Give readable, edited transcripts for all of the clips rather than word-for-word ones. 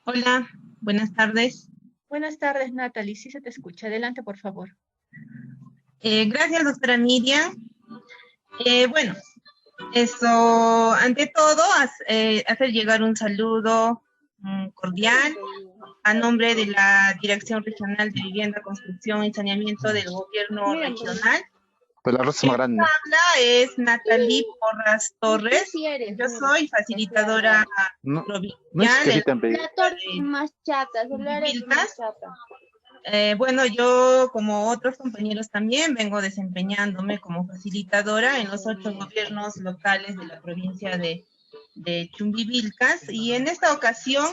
Hola, buenas tardes. Buenas tardes, Natalie. Sí se te escucha. Adelante, por favor. Gracias, doctora Miriam. Bueno, eso, ante todo, hacer llegar un saludo cordial a nombre de la Dirección Regional de Vivienda, Construcción y Saneamiento del Gobierno Regional. Pues la rosa es Quien más grande. habla es Natalie Porras Tú Torres. sí eres, Yo mira. soy facilitadora No, no es provincial que en sí te han pedido. La la torta ciudad es más chata, solo de eres más Vilcas. chata. Bueno, yo, como otros compañeros también, vengo desempeñándome como facilitadora en los 8 gobiernos locales de la provincia de Chumbivilcas, y en esta ocasión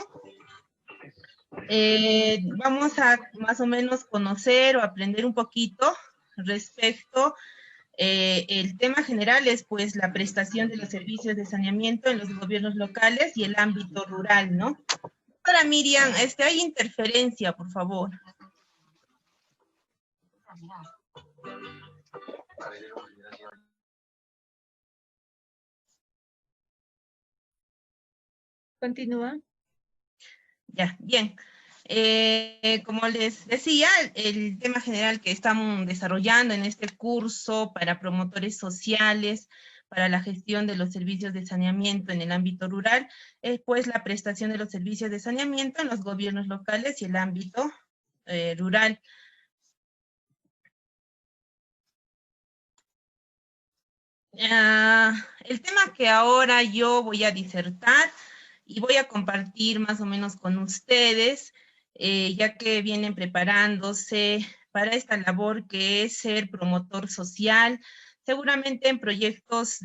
vamos a más o menos conocer o aprender un poquito respecto. El tema general es pues la prestación de los servicios de saneamiento en los gobiernos locales y el ámbito rural, ¿no? Para Miriam, hay interferencia, por favor. Continúa. Ya, bien. Como les decía, el tema general que estamos desarrollando en este curso para promotores sociales, para la gestión de los servicios de saneamiento en el ámbito rural, es pues la prestación de los servicios de saneamiento en los gobiernos locales y el ámbito rural. El tema que ahora yo voy a disertar y voy a compartir más o menos con ustedes, ya que vienen preparándose para esta labor que es ser promotor social, seguramente en proyectos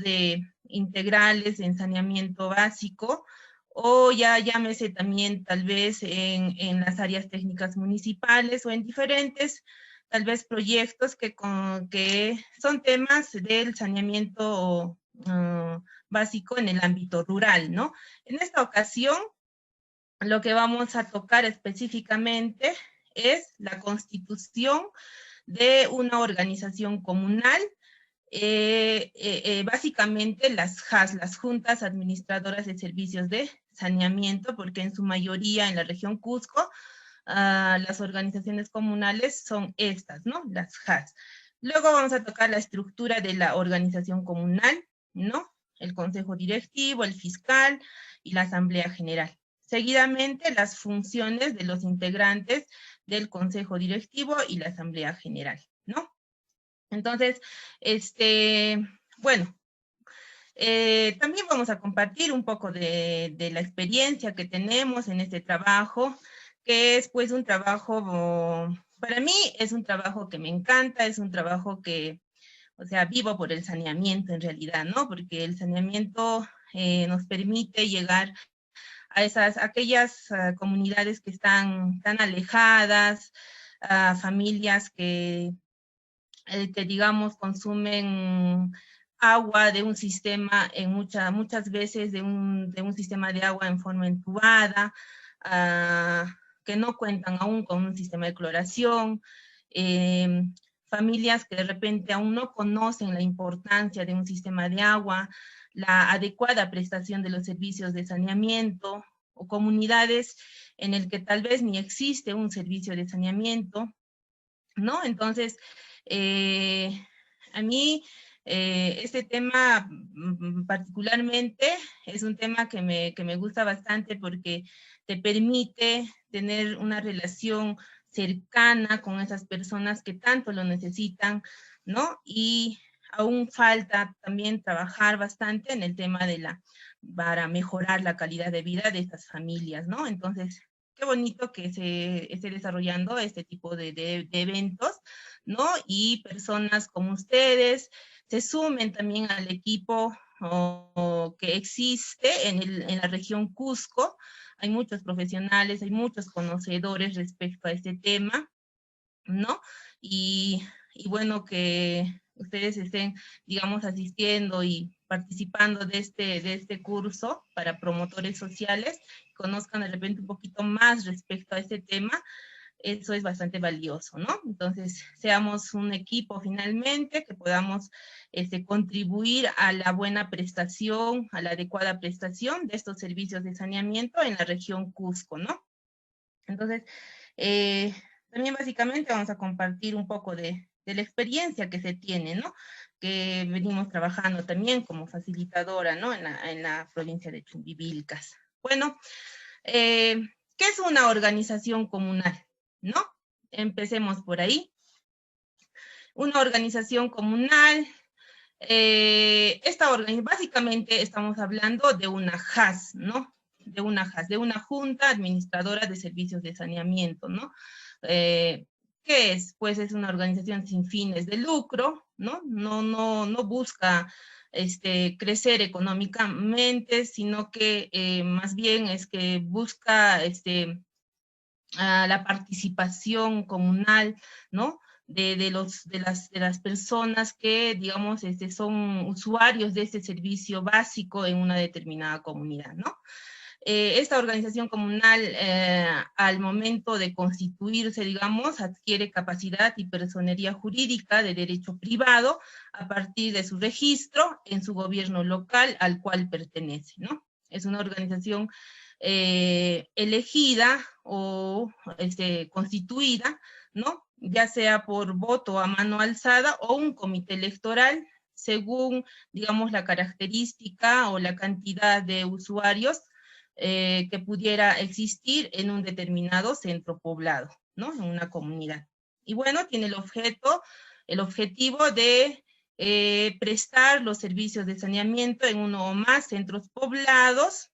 integrales en saneamiento básico, o ya llámese también tal vez en las áreas técnicas municipales o en diferentes tal vez proyectos que son temas del saneamiento básico en el ámbito rural, ¿no? En esta ocasión, lo que vamos a tocar específicamente es la constitución de una organización comunal, básicamente las JAS, las Juntas Administradoras de Servicios de Saneamiento, porque en su mayoría en la región Cusco, las organizaciones comunales son estas, ¿no? Las JAS. Luego vamos a tocar la estructura de la organización comunal, ¿no? El consejo directivo, el fiscal y la asamblea general. Seguidamente, las funciones de los integrantes del consejo directivo y la asamblea general, ¿no? Entonces, bueno, también vamos a compartir un poco de la experiencia que tenemos en este trabajo, que es pues un trabajo, para mí es un trabajo que me encanta, es un trabajo que, o sea, vivo por el saneamiento en realidad, ¿no? Porque el saneamiento nos permite llegar a aquellas comunidades que están tan alejadas, a familias que digamos consumen agua de un sistema, muchas veces de un sistema de agua en forma entubada, que no cuentan aún con un sistema de cloración, eh, familias que de repente aún no conocen la importancia de un sistema de agua, la adecuada prestación de los servicios de saneamiento, o comunidades en el que tal vez ni existe un servicio de saneamiento, ¿no? Entonces, eh, a mí este tema particularmente es un tema que me gusta bastante porque te permite tener una relación cercana con esas personas que tanto lo necesitan, ¿no? Y aún falta también trabajar bastante en el tema para mejorar la calidad de vida de estas familias, ¿no? Entonces, qué bonito que se esté desarrollando este tipo de eventos, ¿no? Y personas como ustedes se sumen también al equipo que existe en la región Cusco. Hay muchos profesionales, hay muchos conocedores respecto a este tema, ¿no? Y bueno, que ustedes estén, digamos, asistiendo y participando de este curso para promotores sociales, conozcan de repente un poquito más respecto a este tema, eso es bastante valioso, ¿no? Entonces, seamos un equipo finalmente, que podamos contribuir a la buena prestación, a la adecuada prestación de estos servicios de saneamiento en la región Cusco, ¿no? Entonces, también básicamente vamos a compartir un poco de la experiencia que se tiene, ¿no? Que venimos trabajando también como facilitadora, ¿no? En la provincia de Chumbivilcas. Bueno, ¿qué es una organización comunal? ¿No? Empecemos por ahí. Una organización comunal, básicamente estamos hablando de una JAS, ¿no? De una JAS, de una Junta Administradora de Servicios de Saneamiento, ¿no? ¿Qué es? Pues es una organización sin fines de lucro, ¿no? No busca crecer económicamente, sino que más bien es que busca la participación comunal, ¿no? De las personas que, digamos, son usuarios de este servicio básico en una determinada comunidad, ¿no? Esta organización comunal, al momento de constituirse, digamos, adquiere capacidad y personería jurídica de derecho privado a partir de su registro en su gobierno local al cual pertenece, ¿no? Es una organización elegida o constituida, ¿no? Ya sea por voto a mano alzada o un comité electoral, según, digamos, la característica o la cantidad de usuarios que pudiera existir en un determinado centro poblado, ¿no? En una comunidad. Y bueno, tiene el objetivo de prestar los servicios de saneamiento en uno o más centros poblados,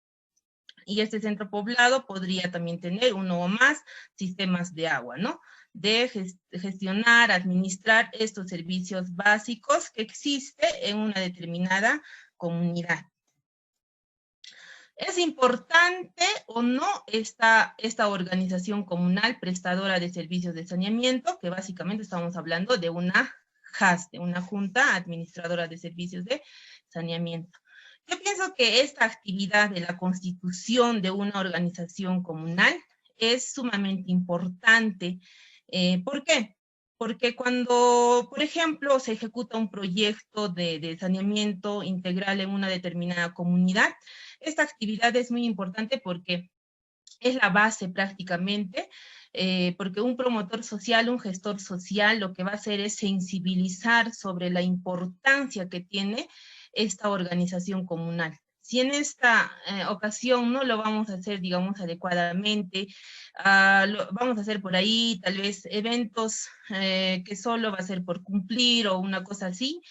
y este centro poblado podría también tener uno o más sistemas de agua, ¿no? De gestionar, administrar estos servicios básicos que existe en una determinada comunidad. ¿Es importante o no esta organización comunal prestadora de servicios de saneamiento? Que básicamente estamos hablando de una JAS, de una Junta Administradora de Servicios de Saneamiento. Yo pienso que esta actividad de la constitución de una organización comunal es sumamente importante. ¿Por qué? Porque cuando, por ejemplo, se ejecuta un proyecto de saneamiento integral en una determinada comunidad, esta actividad es muy importante porque es la base prácticamente, porque un promotor social, un gestor social, lo que va a hacer es sensibilizar sobre la importancia que tiene esta organización comunal. Si en esta ocasión no lo vamos a hacer, digamos, adecuadamente, vamos a hacer por ahí tal vez eventos que solo va a ser por cumplir o una cosa así,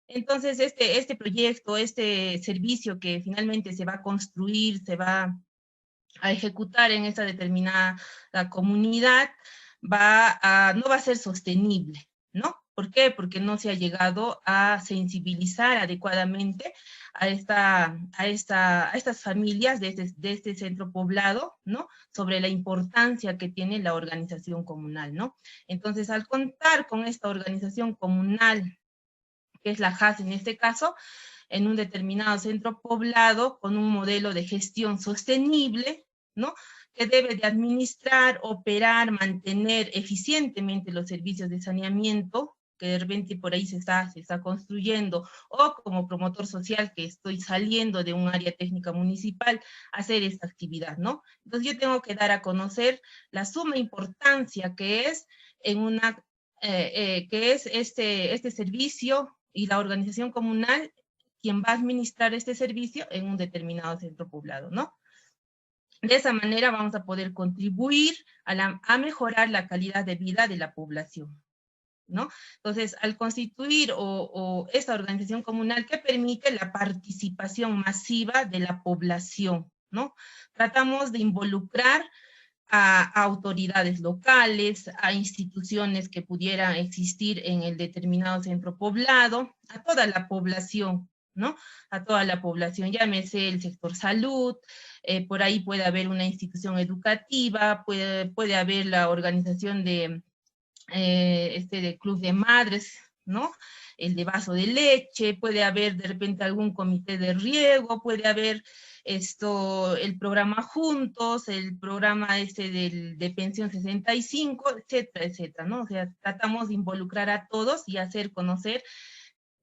entonces este proyecto, este servicio que finalmente se va a construir, se va a ejecutar en esta determinada comunidad, no va a ser sostenible, ¿no? ¿Por qué? Porque no se ha llegado a sensibilizar adecuadamente a estas familias de este centro poblado, ¿no? Sobre la importancia que tiene la organización comunal, ¿no? Entonces, al contar con esta organización comunal, que es la JAS en este caso, en un determinado centro poblado con un modelo de gestión sostenible, ¿no? Que debe de administrar, operar, mantener eficientemente los servicios de saneamiento, que de repente por ahí se está construyendo, o como promotor social que estoy saliendo de un área técnica municipal, hacer esta actividad, ¿no? Entonces yo tengo que dar a conocer la suma importancia que es que es este servicio y la organización comunal quien va a administrar este servicio en un determinado centro poblado, ¿no? De esa manera vamos a poder contribuir a mejorar la calidad de vida de la población, ¿no? Entonces, al constituir esta organización comunal que permite la participación masiva de la población, ¿no? Tratamos de involucrar a autoridades locales, a instituciones que pudieran existir en el determinado centro poblado, a toda la población, ¿no? A toda la población, llámese el sector salud, por ahí puede haber una institución educativa, puede haber la organización de club de madres, ¿no? El de vaso de leche, puede haber de repente algún comité de riego, puede haber el programa Juntos, el programa de pensión 65, etcétera, etcétera, ¿no? O sea, tratamos de involucrar a todos y hacer conocer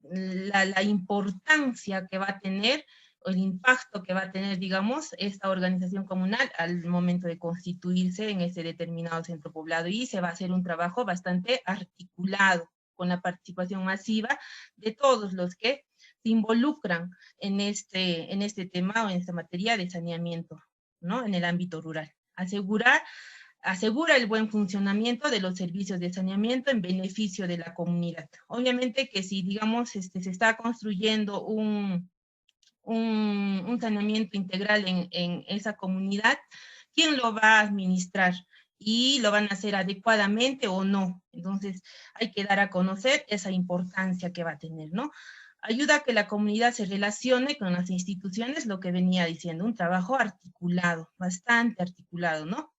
la importancia que va a tener el impacto que va a tener, digamos, esta organización comunal al momento de constituirse en ese determinado centro poblado, y se va a hacer un trabajo bastante articulado, con la participación masiva de todos los que se involucran en este tema o en esta materia de saneamiento, ¿no? En el ámbito rural. Asegura el buen funcionamiento de los servicios de saneamiento en beneficio de la comunidad. Obviamente que si, digamos, se está construyendo un saneamiento integral en esa comunidad, ¿quién lo va a administrar? Y lo van a hacer adecuadamente o no. Entonces, hay que dar a conocer esa importancia que va a tener, ¿no? Ayuda a que la comunidad se relacione con las instituciones, lo que venía diciendo, un trabajo articulado, bastante articulado, ¿no?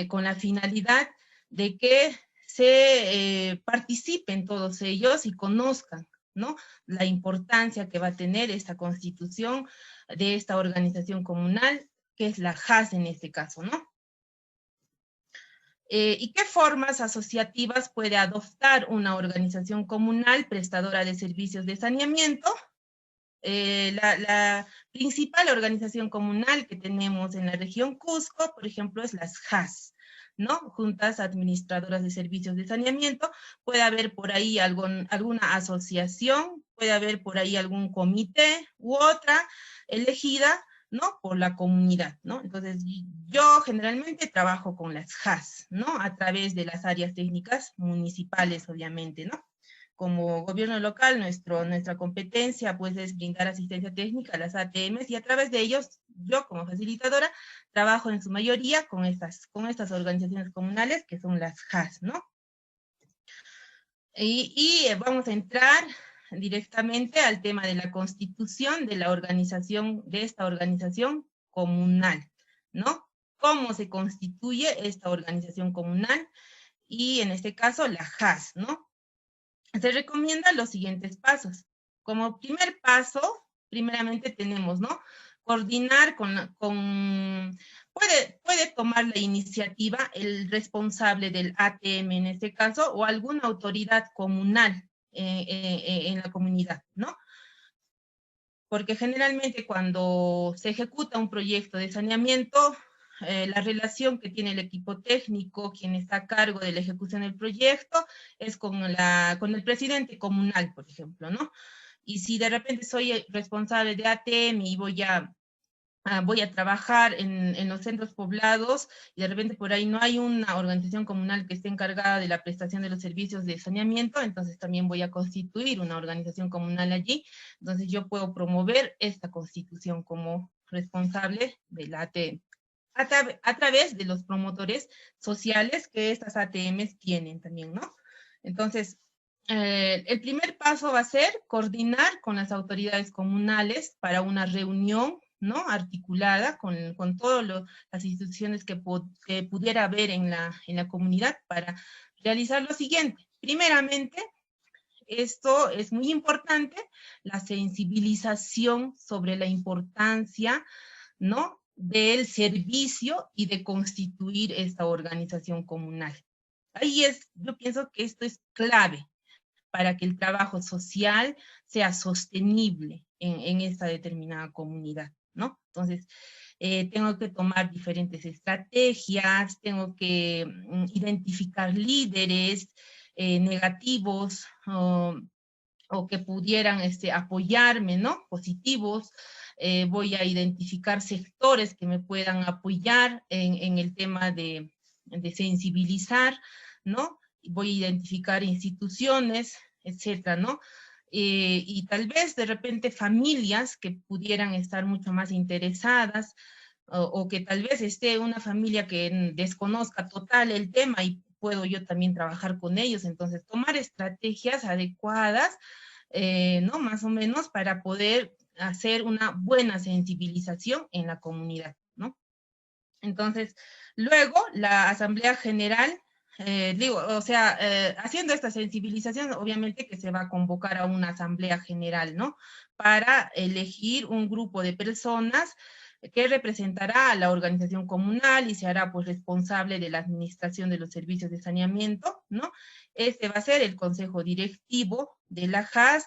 Con la finalidad de que se participen todos ellos y conozcan, ¿no? La importancia que va a tener esta constitución de esta organización comunal, que es la JAS en este caso, ¿no? ¿Y qué formas asociativas puede adoptar una organización comunal prestadora de servicios de saneamiento? La principal organización comunal que tenemos en la región Cusco, por ejemplo, es las JAS, ¿no? Juntas Administradoras de Servicios de Saneamiento. Puede haber por ahí alguna asociación, puede haber por ahí algún comité u otra elegida, ¿no? Por la comunidad, ¿no? Entonces, yo generalmente trabajo con las JAS, ¿no? A través de las áreas técnicas municipales, obviamente, ¿no? Como gobierno local, nuestra competencia pues es brindar asistencia técnica a las ATMs, y a través de ellos, yo como facilitadora, trabajo en su mayoría con estas organizaciones comunales que son las JAS, ¿no? Y vamos a entrar directamente al tema de la constitución de esta organización comunal, ¿no? ¿Cómo se constituye esta organización comunal? Y en este caso la JAS, ¿no? Se recomiendan los siguientes pasos. Como primer paso, primeramente tenemos, ¿no? Coordinar puede tomar la iniciativa el responsable del ATM en este caso, o alguna autoridad comunal en la comunidad, ¿no? Porque generalmente cuando se ejecuta un proyecto de saneamiento, la relación que tiene el equipo técnico, quien está a cargo de la ejecución del proyecto, es con el presidente comunal, por ejemplo, ¿no? Y si de repente soy responsable de ATM y voy a trabajar en los centros poblados, y de repente por ahí no hay una organización comunal que esté encargada de la prestación de los servicios de saneamiento, entonces también voy a constituir una organización comunal allí. Entonces yo puedo promover esta constitución como responsable de la ATM, a través de los promotores sociales que estas ATMs tienen también, ¿no? Entonces, el primer paso va a ser coordinar con las autoridades comunales para una reunión, ¿no? Articulada con todas las instituciones que pudiera haber en la comunidad, para realizar lo siguiente. Primeramente, esto es muy importante, la sensibilización sobre la importancia, ¿no? Del servicio y de constituir esta organización comunal. Yo pienso que esto es clave para que el trabajo social sea sostenible en esta determinada comunidad, ¿no? Entonces, tengo que tomar diferentes estrategias, tengo que identificar líderes negativos o que pudieran apoyarme, ¿no? Positivos. Voy a identificar sectores que me puedan apoyar en el tema de sensibilizar, ¿no? Voy a identificar instituciones, etcétera, ¿no? Y tal vez de repente familias que pudieran estar mucho más interesadas, o que tal vez esté una familia que desconozca total el tema y puedo yo también trabajar con ellos. Entonces, tomar estrategias adecuadas, ¿no? Más o menos para poder hacer una buena sensibilización en la comunidad, ¿no? Entonces, luego la Asamblea General, haciendo esta sensibilización, obviamente que se va a convocar a una Asamblea General, ¿no? Para elegir un grupo de personas que representará a la organización comunal y se hará pues responsable de la administración de los servicios de saneamiento, ¿no? Este va a ser el consejo directivo de la JAS,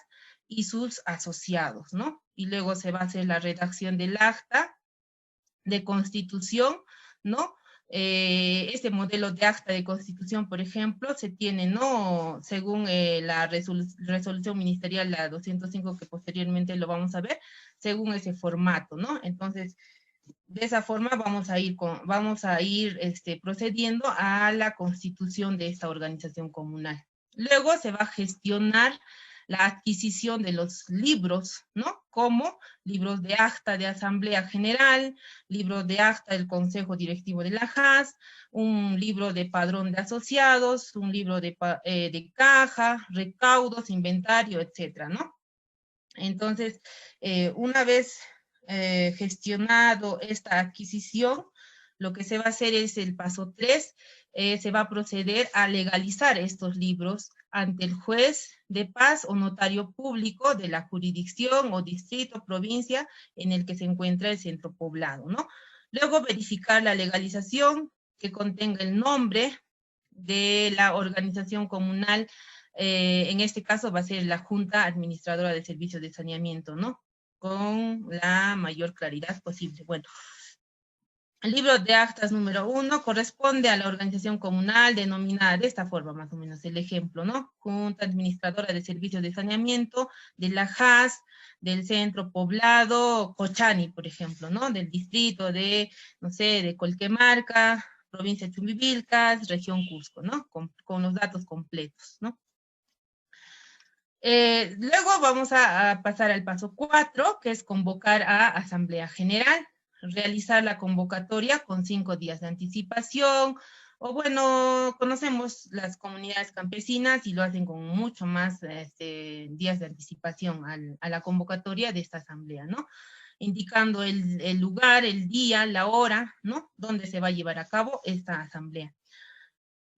y sus asociados, ¿no? Y luego se va a hacer la redacción del acta de constitución, ¿no? Este modelo de acta de constitución, por ejemplo, se tiene, ¿no? Según la resolución ministerial, la 205, que posteriormente lo vamos a ver, según ese formato, ¿no? Entonces, de esa forma vamos a ir procediendo a la constitución de esta organización comunal. Luego se va a gestionar la adquisición de los libros, ¿no? Como libros de acta de Asamblea General, libros de acta del Consejo Directivo de la JAS, un libro de padrón de asociados, un libro de caja, recaudos, inventario, etcétera, ¿no? Entonces, una vez gestionado esta adquisición, lo que se va a hacer es el paso 3, se va a proceder a legalizar estos libros ante el juez de paz o notario público de la jurisdicción o distrito, provincia en el que se encuentra el centro poblado, ¿no? Luego verificar la legalización que contenga el nombre de la organización comunal, en este caso va a ser la Junta Administradora de Servicios de Saneamiento, ¿no? Con la mayor claridad posible. Bueno, el libro de actas número 1 corresponde a la organización comunal denominada de esta forma, más o menos el ejemplo, ¿no? Junta Administradora de Servicios de Saneamiento de la JAS, del centro poblado, Cochani, por ejemplo, ¿no? Del distrito de, no sé, de Colquemarca, provincia de Chumbivilcas, región Cusco, ¿no? Con los datos completos, ¿no? Luego vamos a pasar al paso 4, que es convocar a Asamblea General, realizar la convocatoria con 5 días de anticipación, o bueno, conocemos las comunidades campesinas y lo hacen con mucho más días de anticipación a la convocatoria de esta asamblea, ¿no? Indicando el lugar, el día, la hora, ¿no? Donde se va a llevar a cabo esta asamblea.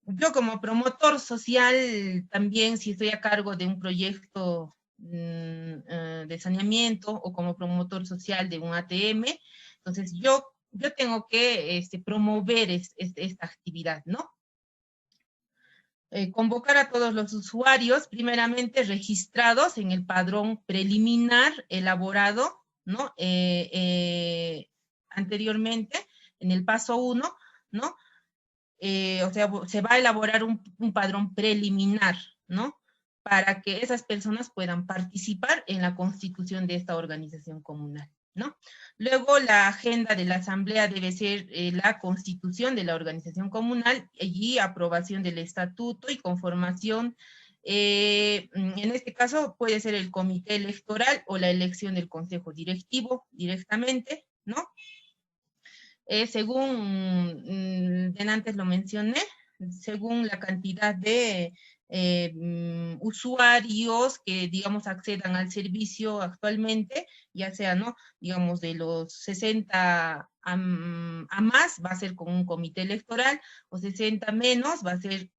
Yo como promotor social también, si estoy a cargo de un proyecto de saneamiento o como promotor social de un ATM, entonces yo tengo que promover esta actividad, ¿no? Convocar a todos los usuarios, primeramente registrados en el padrón preliminar elaborado, ¿no? Anteriormente, en el paso 1, ¿no? O sea, se va a elaborar un padrón preliminar, ¿no? Para que esas personas puedan participar en la constitución de esta organización comunal, ¿no? Luego, la agenda de la asamblea debe ser la constitución de la organización comunal y aprobación del estatuto y conformación. En este caso, puede ser el comité electoral o la elección del consejo directivo directamente, ¿no? Según, antes lo mencioné, según la cantidad de usuarios que, digamos, accedan al servicio actualmente, ya sea, ¿no? Digamos, de los 60 a más, va a ser con un comité electoral, o 60 menos, va a ser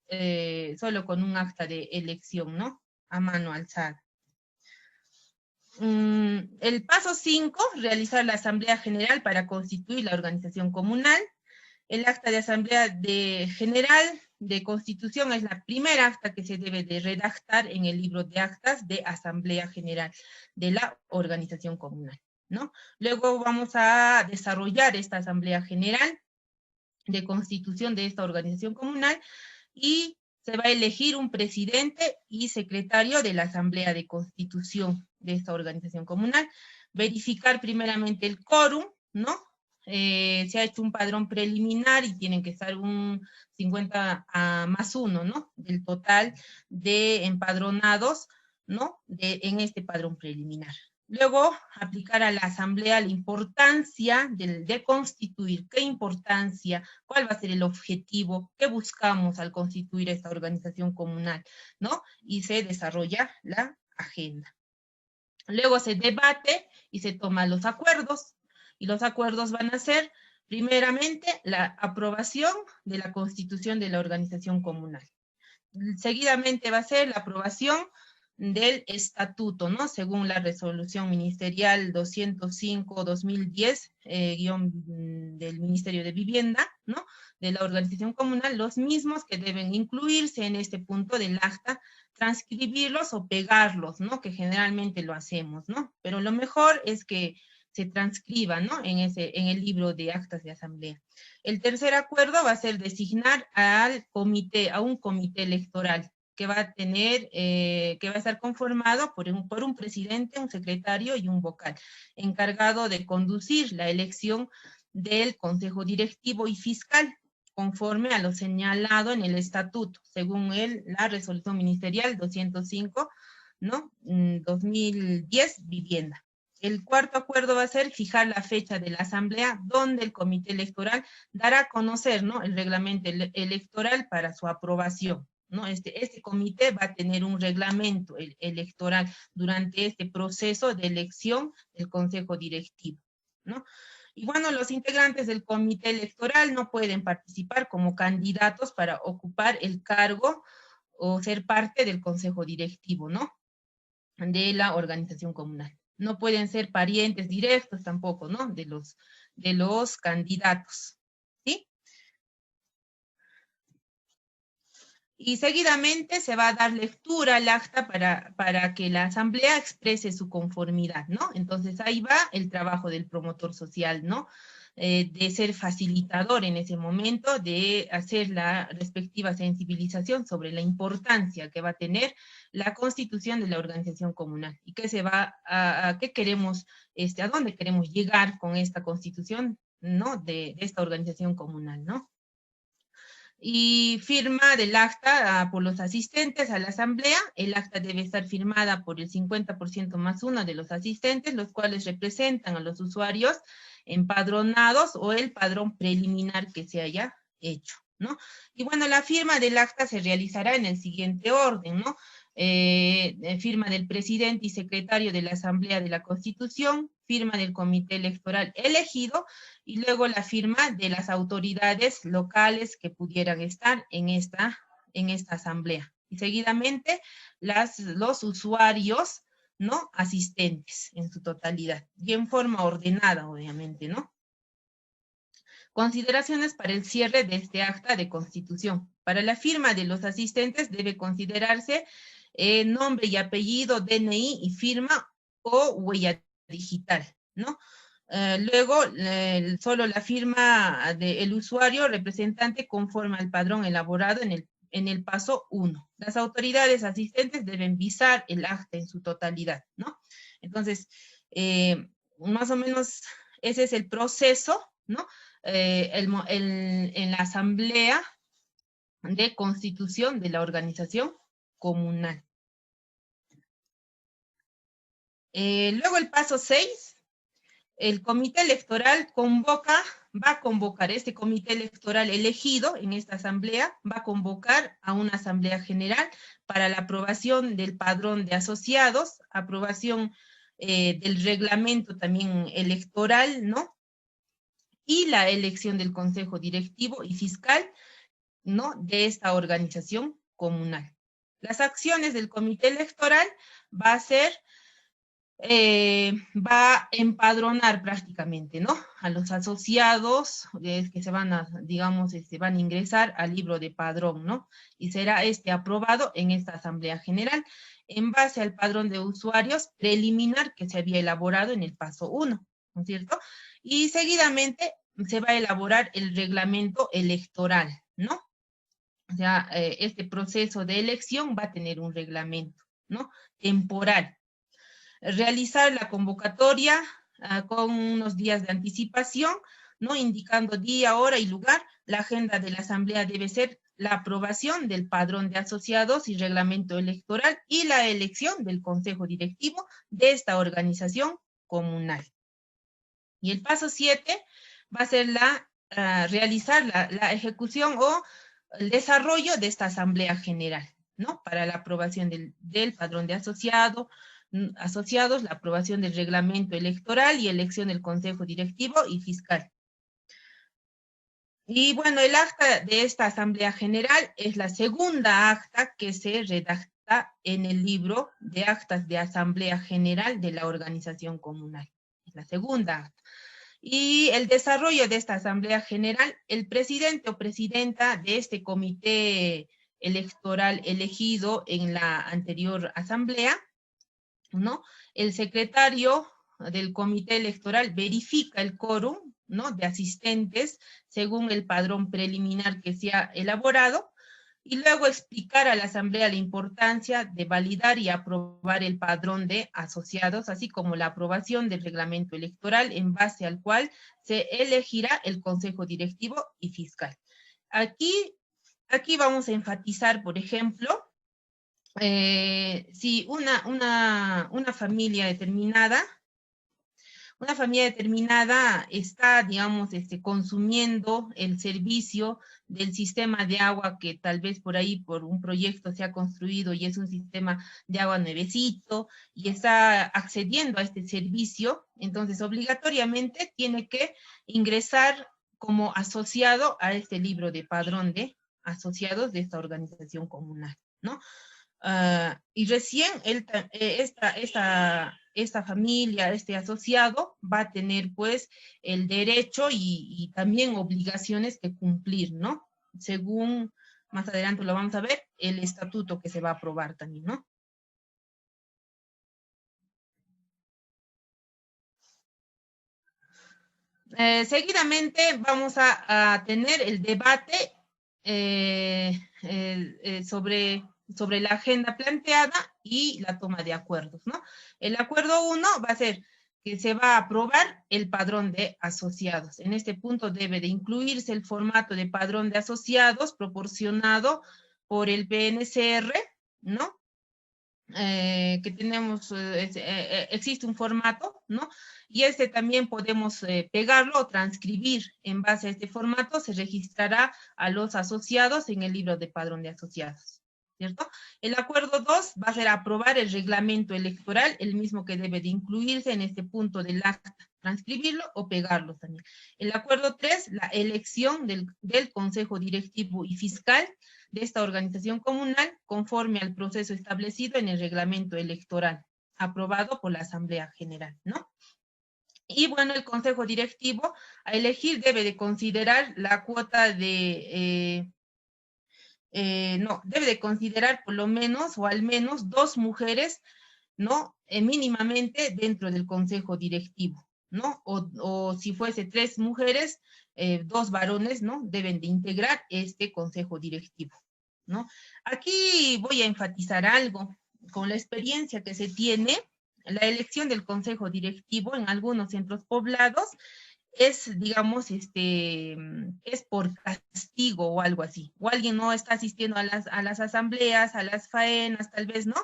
solo con un acta de elección, ¿no? A mano alzada. El paso 5, realizar la asamblea general para constituir la organización comunal. El acta de asamblea general de constitución es la primera acta que se debe de redactar en el libro de actas de asamblea general de la organización comunal, ¿no? Luego vamos a desarrollar esta asamblea general de constitución de esta organización comunal y se va a elegir un presidente y secretario de la asamblea de constitución de esta organización comunal. Verificar primeramente el quórum, ¿no? Se ha hecho un padrón preliminar y tienen que estar un 50 más 1, ¿no? Del total de empadronados, ¿no? En este padrón preliminar. Luego, aplicar a la asamblea la importancia de constituir. ¿Qué importancia? ¿Cuál va a ser el objetivo? ¿Qué buscamos al constituir esta organización comunal? ¿No? Y se desarrolla la agenda. Luego se debate y se toman los acuerdos. Y los acuerdos van a ser, primeramente, la aprobación de la constitución de la organización comunal. Seguidamente va a ser la aprobación del estatuto, ¿no? Según la resolución ministerial 205-2010, del Ministerio de Vivienda, ¿no? De la organización comunal, los mismos que deben incluirse en este punto del acta, transcribirlos o pegarlos, ¿no? Que generalmente lo hacemos, ¿no? Pero lo mejor es que se transcriba, ¿no? En el libro de actas de asamblea. El tercer acuerdo va a ser designar a un comité electoral, que va a tener, que va a estar conformado por un presidente, un secretario y un vocal, encargado de conducir la elección del consejo directivo y fiscal, conforme a lo señalado en el estatuto, según la resolución ministerial 205, ¿no? 2010, vivienda. El cuarto acuerdo va a ser fijar la fecha de la asamblea, donde el comité electoral dará a conocer, ¿no? El reglamento electoral para su aprobación, ¿no? Este comité va a tener un reglamento electoral durante este proceso de elección del consejo directivo, ¿no? Y bueno, los integrantes del comité electoral no pueden participar como candidatos para ocupar el cargo o ser parte del consejo directivo, ¿no? De la organización comunal. No pueden ser parientes directos tampoco, ¿no? De los candidatos, ¿sí? Y seguidamente se va a dar lectura al acta para que la asamblea exprese su conformidad, ¿no? Entonces ahí va el trabajo del promotor social, ¿no? De ser facilitador en ese momento, de hacer la respectiva sensibilización sobre la importancia que va a tener la constitución de la organización comunal y qué qué queremos, a dónde queremos llegar con esta constitución, ¿no? De esta organización comunal, ¿no? Y firma del acta por los asistentes a la asamblea. El acta debe estar firmada por el 50% más uno de los asistentes, los cuales representan a los usuarios empadronados o el padrón preliminar que se haya hecho, ¿no? Y bueno, la firma del acta se realizará en el siguiente orden, ¿no? Firma del presidente y secretario de la Asamblea de la Constitución, firma del comité electoral elegido, y luego la firma de las autoridades locales que pudieran estar en esta asamblea. Y seguidamente los usuarios, ¿no? Asistentes en su totalidad, y en forma ordenada, obviamente, ¿no? Consideraciones para el cierre de este acta de constitución. Para la firma de los asistentes debe considerarse nombre y apellido, DNI y firma o huella digital, ¿no? Luego, solo la firma del usuario representante conforme al padrón elaborado en el paso 1. Las autoridades asistentes deben visar el acta en su totalidad, ¿no? Entonces, más o menos ese es el proceso, ¿no? En la asamblea de constitución de la organización comunal. Luego el paso 6, el comité electoral va a convocar, este comité electoral elegido en esta asamblea, va a convocar a una asamblea general para la aprobación del padrón de asociados, aprobación del reglamento también electoral, ¿no? Y la elección del consejo directivo y fiscal, ¿no? De esta organización comunal. Las acciones del comité electoral va a empadronar prácticamente, ¿no? A los asociados que se van a, digamos, van a ingresar al libro de padrón, ¿no? Y será aprobado en esta asamblea general en base al padrón de usuarios preliminar que se había elaborado en el paso 1, ¿no es cierto? Y seguidamente se va a elaborar el reglamento electoral, ¿no? O sea, este proceso de elección va a tener un reglamento, ¿no? Temporal. Realizar la convocatoria con unos días de anticipación, ¿no? Indicando día, hora y lugar. La agenda de la asamblea debe ser la aprobación del padrón de asociados y reglamento electoral y la elección del consejo directivo de esta organización comunal. Y el paso 7 va a ser realizar la ejecución o el desarrollo de esta asamblea general, ¿no? Para la aprobación del padrón de asociados, la aprobación del reglamento electoral y elección del consejo directivo y fiscal. Y bueno, el acta de esta asamblea general es la segunda acta que se acta en el libro de actas de Asamblea General de la Organización Comunal. Es la segunda acta. Y el desarrollo de esta Asamblea General, el presidente o presidenta de este comité electoral elegido en la anterior asamblea, ¿no? El secretario del comité electoral verifica el quórum, ¿no?, de asistentes según el padrón preliminar que se ha elaborado, y luego explicar a la asamblea la importancia de validar y aprobar el padrón de asociados, así como la aprobación del reglamento electoral en base al cual se elegirá el consejo directivo y fiscal. Aquí vamos a enfatizar, por ejemplo, si una familia determinada está, digamos, consumiendo el servicio del sistema de agua que tal vez por ahí, por un proyecto se ha construido y es un sistema de agua nuevecito, y está accediendo a este servicio, entonces obligatoriamente tiene que ingresar como asociado a este libro de padrón de asociados de esta organización comunal, ¿no? Y recién esta familia, este asociado, va a tener pues el derecho y también obligaciones que cumplir, ¿no? Según, más adelante lo vamos a ver, el estatuto que se va a aprobar también, ¿no? Seguidamente vamos a tener el debate sobre la agenda planteada y la toma de acuerdos, ¿no? El acuerdo 1 va a ser que se va a aprobar el padrón de asociados. En este punto debe de incluirse el formato de padrón de asociados proporcionado por el PNCR, ¿no? Que tenemos, existe un formato, ¿no? Y también podemos pegarlo o transcribir. En base a este formato se registrará a los asociados en el libro de padrón de asociados, ¿cierto? El acuerdo 2 va a ser aprobar el reglamento electoral, el mismo que debe de incluirse en este punto del acta, transcribirlo o pegarlo también. El acuerdo 3, la elección del consejo directivo y fiscal de esta organización comunal conforme al proceso establecido en el reglamento electoral, aprobado por la Asamblea General, ¿no? Y bueno, el consejo directivo a elegir debe de considerar la cuota de... debe de considerar por lo menos o al menos 2 mujeres, ¿no? Mínimamente dentro del consejo directivo, ¿no? O si fuese 3 mujeres, 2 varones, ¿no? Deben de integrar este consejo directivo, ¿no? Aquí voy a enfatizar algo. Con la experiencia que se tiene, la elección del consejo directivo en algunos centros poblados es, digamos, es por castigo o algo así. O alguien no está asistiendo a las asambleas, a las faenas, tal vez, ¿no?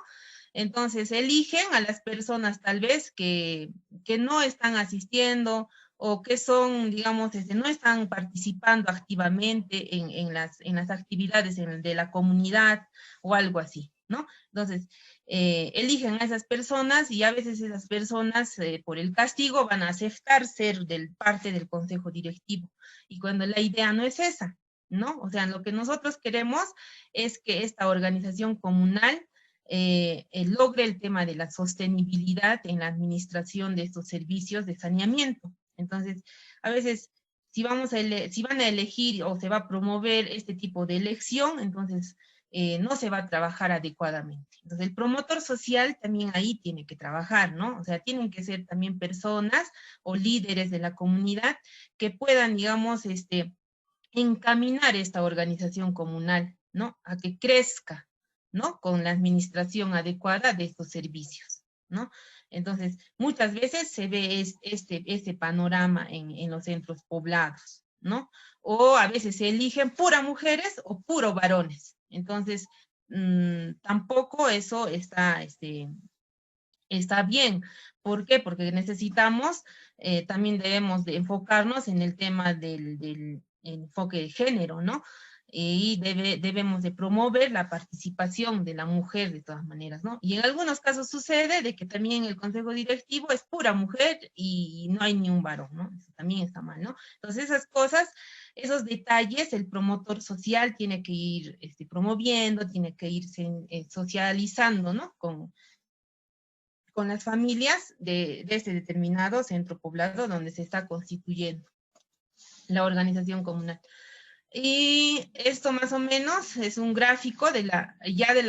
Entonces eligen a las personas tal vez que no están asistiendo o que son, digamos, no están participando activamente en las actividades de la comunidad o algo así, ¿no? Entonces, eligen a esas personas y a veces esas personas por el castigo van a aceptar ser parte del consejo directivo. Y cuando la idea no es esa, ¿no? O sea, lo que nosotros queremos es que esta organización comunal logre el tema de la sostenibilidad en la administración de estos servicios de saneamiento. Entonces, a veces, si van a elegir o se va a promover este tipo de elección, entonces no se va a trabajar adecuadamente. Entonces, el promotor social también ahí tiene que trabajar, ¿no? O sea, tienen que ser también personas o líderes de la comunidad que puedan, digamos, encaminar esta organización comunal, ¿no? A que crezca, ¿no? Con la administración adecuada de estos servicios, ¿no? Entonces, muchas veces se ve este panorama en los centros poblados, ¿no? O a veces se eligen pura mujeres o puro varones. Entonces, tampoco eso está bien. ¿Por qué? Porque necesitamos, también debemos de enfocarnos en el tema del enfoque de género, ¿no? y debemos de promover la participación de la mujer de todas maneras, ¿no? Y en algunos casos sucede de que también el consejo directivo es pura mujer y no hay ni un varón, ¿no? Eso también está mal, ¿no? Entonces esas cosas, esos detalles, el promotor social tiene que ir promoviendo, tiene que irse socializando, ¿no? Con las familias de este determinado centro poblado donde se está constituyendo la organización comunal. Y esto más o menos es un gráfico de la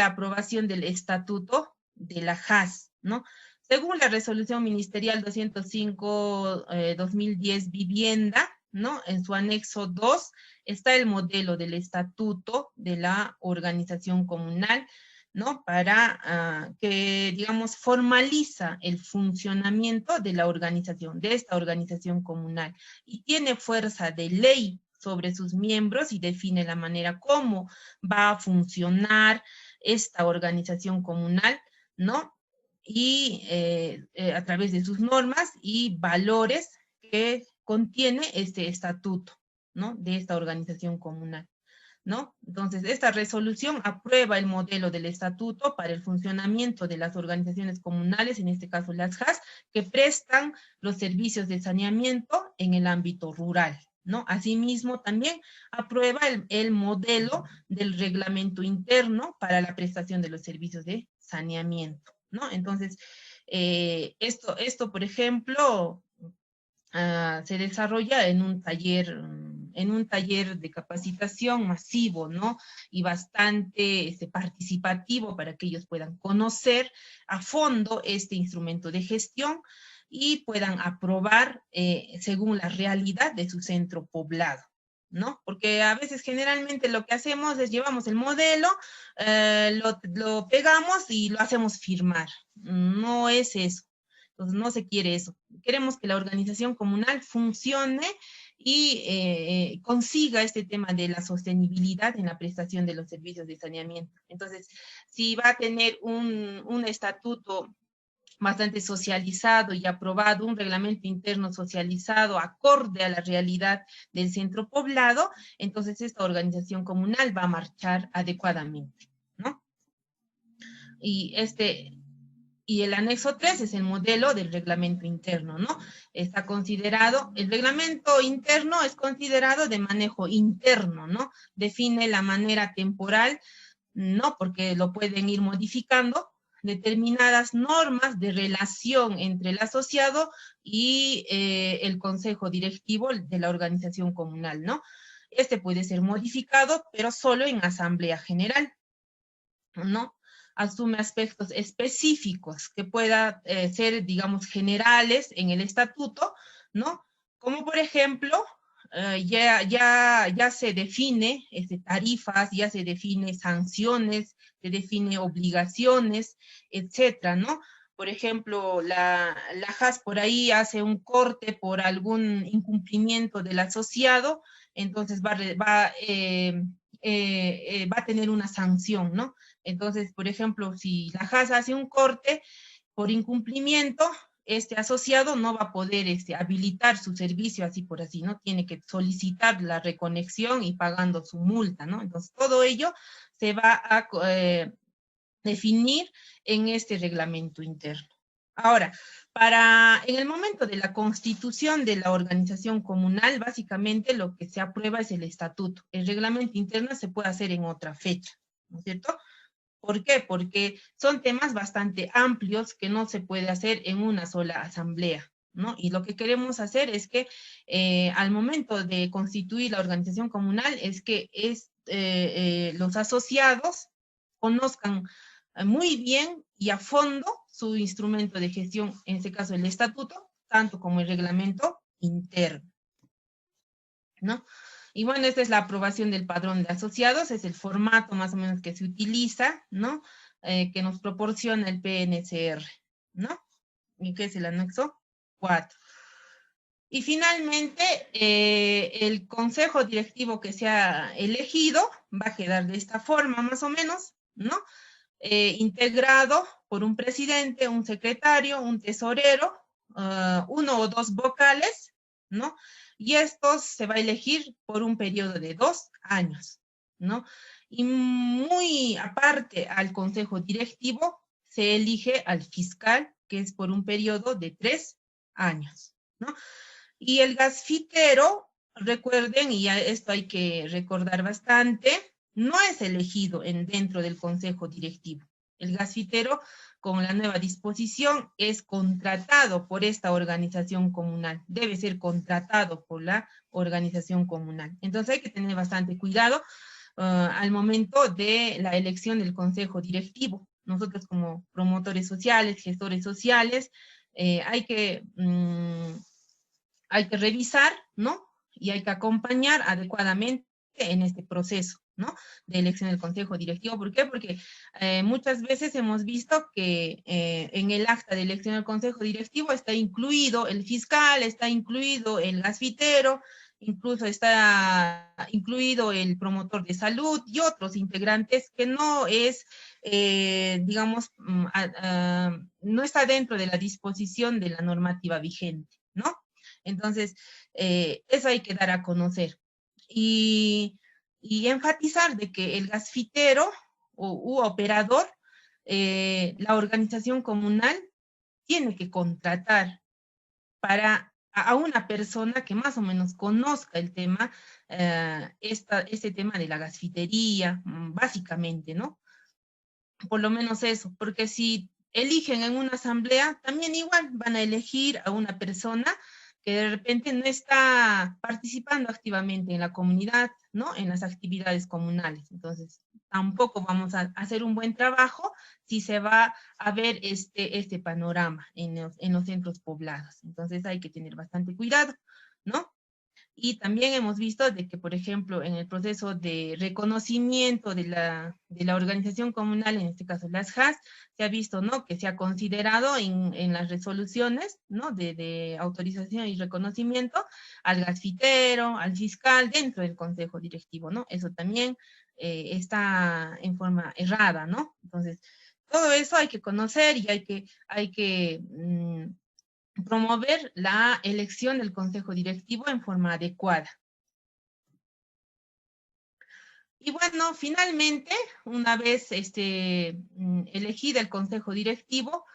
aprobación del estatuto de la JAS, ¿no? Según la resolución ministerial 205-2010 Vivienda, ¿no? En su anexo 2 está el modelo del estatuto de la organización comunal, ¿no? Para que, digamos, formaliza el funcionamiento de la organización, de esta organización comunal, y tiene fuerza de ley sobre sus miembros y define la manera cómo va a funcionar esta organización comunal, ¿no? Y a través de sus normas y valores que contiene este estatuto, ¿no? De esta organización comunal, ¿no? Entonces, esta resolución aprueba el modelo del estatuto para el funcionamiento de las organizaciones comunales, en este caso las JAS, que prestan los servicios de saneamiento en el ámbito rural, ¿no? Asimismo, también aprueba el modelo del reglamento interno para la prestación de los servicios de saneamiento, ¿no? Entonces, esto, por ejemplo, se desarrolla en un taller de capacitación masivo, ¿no? Y bastante participativo para que ellos puedan conocer a fondo este instrumento de gestión y puedan aprobar según la realidad de su centro poblado, ¿no? Porque a veces generalmente lo que hacemos es llevamos el modelo, lo pegamos y lo hacemos firmar. No es eso. Entonces no se quiere eso. Queremos que la organización comunal funcione y consiga este tema de la sostenibilidad en la prestación de los servicios de saneamiento. Entonces, si va a tener un estatuto bastante socializado y aprobado, un reglamento interno socializado acorde a la realidad del centro poblado, entonces esta organización comunal va a marchar adecuadamente, ¿no? Y el anexo 3 es el modelo del reglamento interno, ¿no? Está considerado, el reglamento interno es considerado de manejo interno, ¿no? Define la manera temporal, ¿no? Porque lo pueden ir modificando, determinadas normas de relación entre el asociado y el consejo directivo de la organización comunal, ¿no? Este puede ser modificado, pero solo en asamblea general, ¿no? Asume aspectos específicos que puedan ser, digamos, generales en el estatuto, ¿no? Como por ejemplo, ya se define tarifas, ya se define sanciones, se define obligaciones, etcétera, ¿no? Por ejemplo, la JAS por ahí hace un corte por algún incumplimiento del asociado, entonces va a tener una sanción, ¿no? Entonces, por ejemplo, si la JAS hace un corte por incumplimiento, este asociado no va a poder habilitar su servicio así por así, ¿no? Tiene que solicitar la reconexión y pagando su multa, ¿no? Entonces, todo ello se va a definir en este reglamento interno. Ahora, en el momento de la constitución de la organización comunal, básicamente lo que se aprueba es el estatuto. El reglamento interno se puede hacer en otra fecha, ¿no es cierto? ¿Por qué? Porque son temas bastante amplios que no se puede hacer en una sola asamblea, ¿no? Y lo que queremos hacer es que al momento de constituir la organización comunal es que los asociados conozcan muy bien y a fondo su instrumento de gestión, en este caso el estatuto, tanto como el reglamento interno, ¿no? Y bueno, esta es la aprobación del padrón de asociados, es el formato más o menos que se utiliza, ¿no? Que nos proporciona el PNCR, ¿no? Y que es el anexo 4. Y finalmente, el consejo directivo que se ha elegido va a quedar de esta forma más o menos, ¿no? Integrado por un presidente, un secretario, un tesorero, uno o dos vocales, ¿no? Y estos se va a elegir por un periodo de 2 años, ¿no? Y muy aparte al consejo directivo, se elige al fiscal, que es por un periodo de 3 años, ¿no? Y el gasfitero, recuerden, y esto hay que recordar bastante, no es elegido dentro del consejo directivo. El gasfitero, con la nueva disposición, es contratado por esta organización comunal. Debe ser contratado por la organización comunal. Entonces hay que tener bastante cuidado al momento de la elección del consejo directivo. Nosotros como promotores sociales, gestores sociales, hay que revisar, ¿no? Y hay que acompañar adecuadamente en este proceso, ¿no? De elección del consejo directivo. ¿Por qué? Porque muchas veces hemos visto que en el acta de elección del consejo directivo está incluido el fiscal, está incluido el gasfitero, incluso está incluido el promotor de salud y otros integrantes que no es, digamos, no está dentro de la disposición de la normativa vigente, ¿no? Entonces, eso hay que dar a conocer. Y enfatizar de que el gasfitero u operador, la organización comunal tiene que contratar a una persona que más o menos conozca el tema, este tema de la gasfitería, básicamente, ¿no? Por lo menos eso, porque si eligen en una asamblea, también igual van a elegir a una persona que de repente no está participando activamente en la comunidad, ¿no? En las actividades comunales. Entonces, tampoco vamos a hacer un buen trabajo si se va a ver este panorama en los centros poblados. Entonces, hay que tener bastante cuidado, ¿no? Y también hemos visto de que, por ejemplo, en el proceso de reconocimiento de la organización comunal, en este caso las JAS, se ha visto, ¿no?, que se ha considerado en las resoluciones, ¿no?, de autorización y reconocimiento al gasfitero, al fiscal, dentro del consejo directivo, ¿no? Eso también está en forma errada, ¿no? Entonces, todo eso hay que conocer y hay que promover la elección del consejo directivo en forma adecuada. Y bueno, finalmente, una vez elegida el consejo directivo,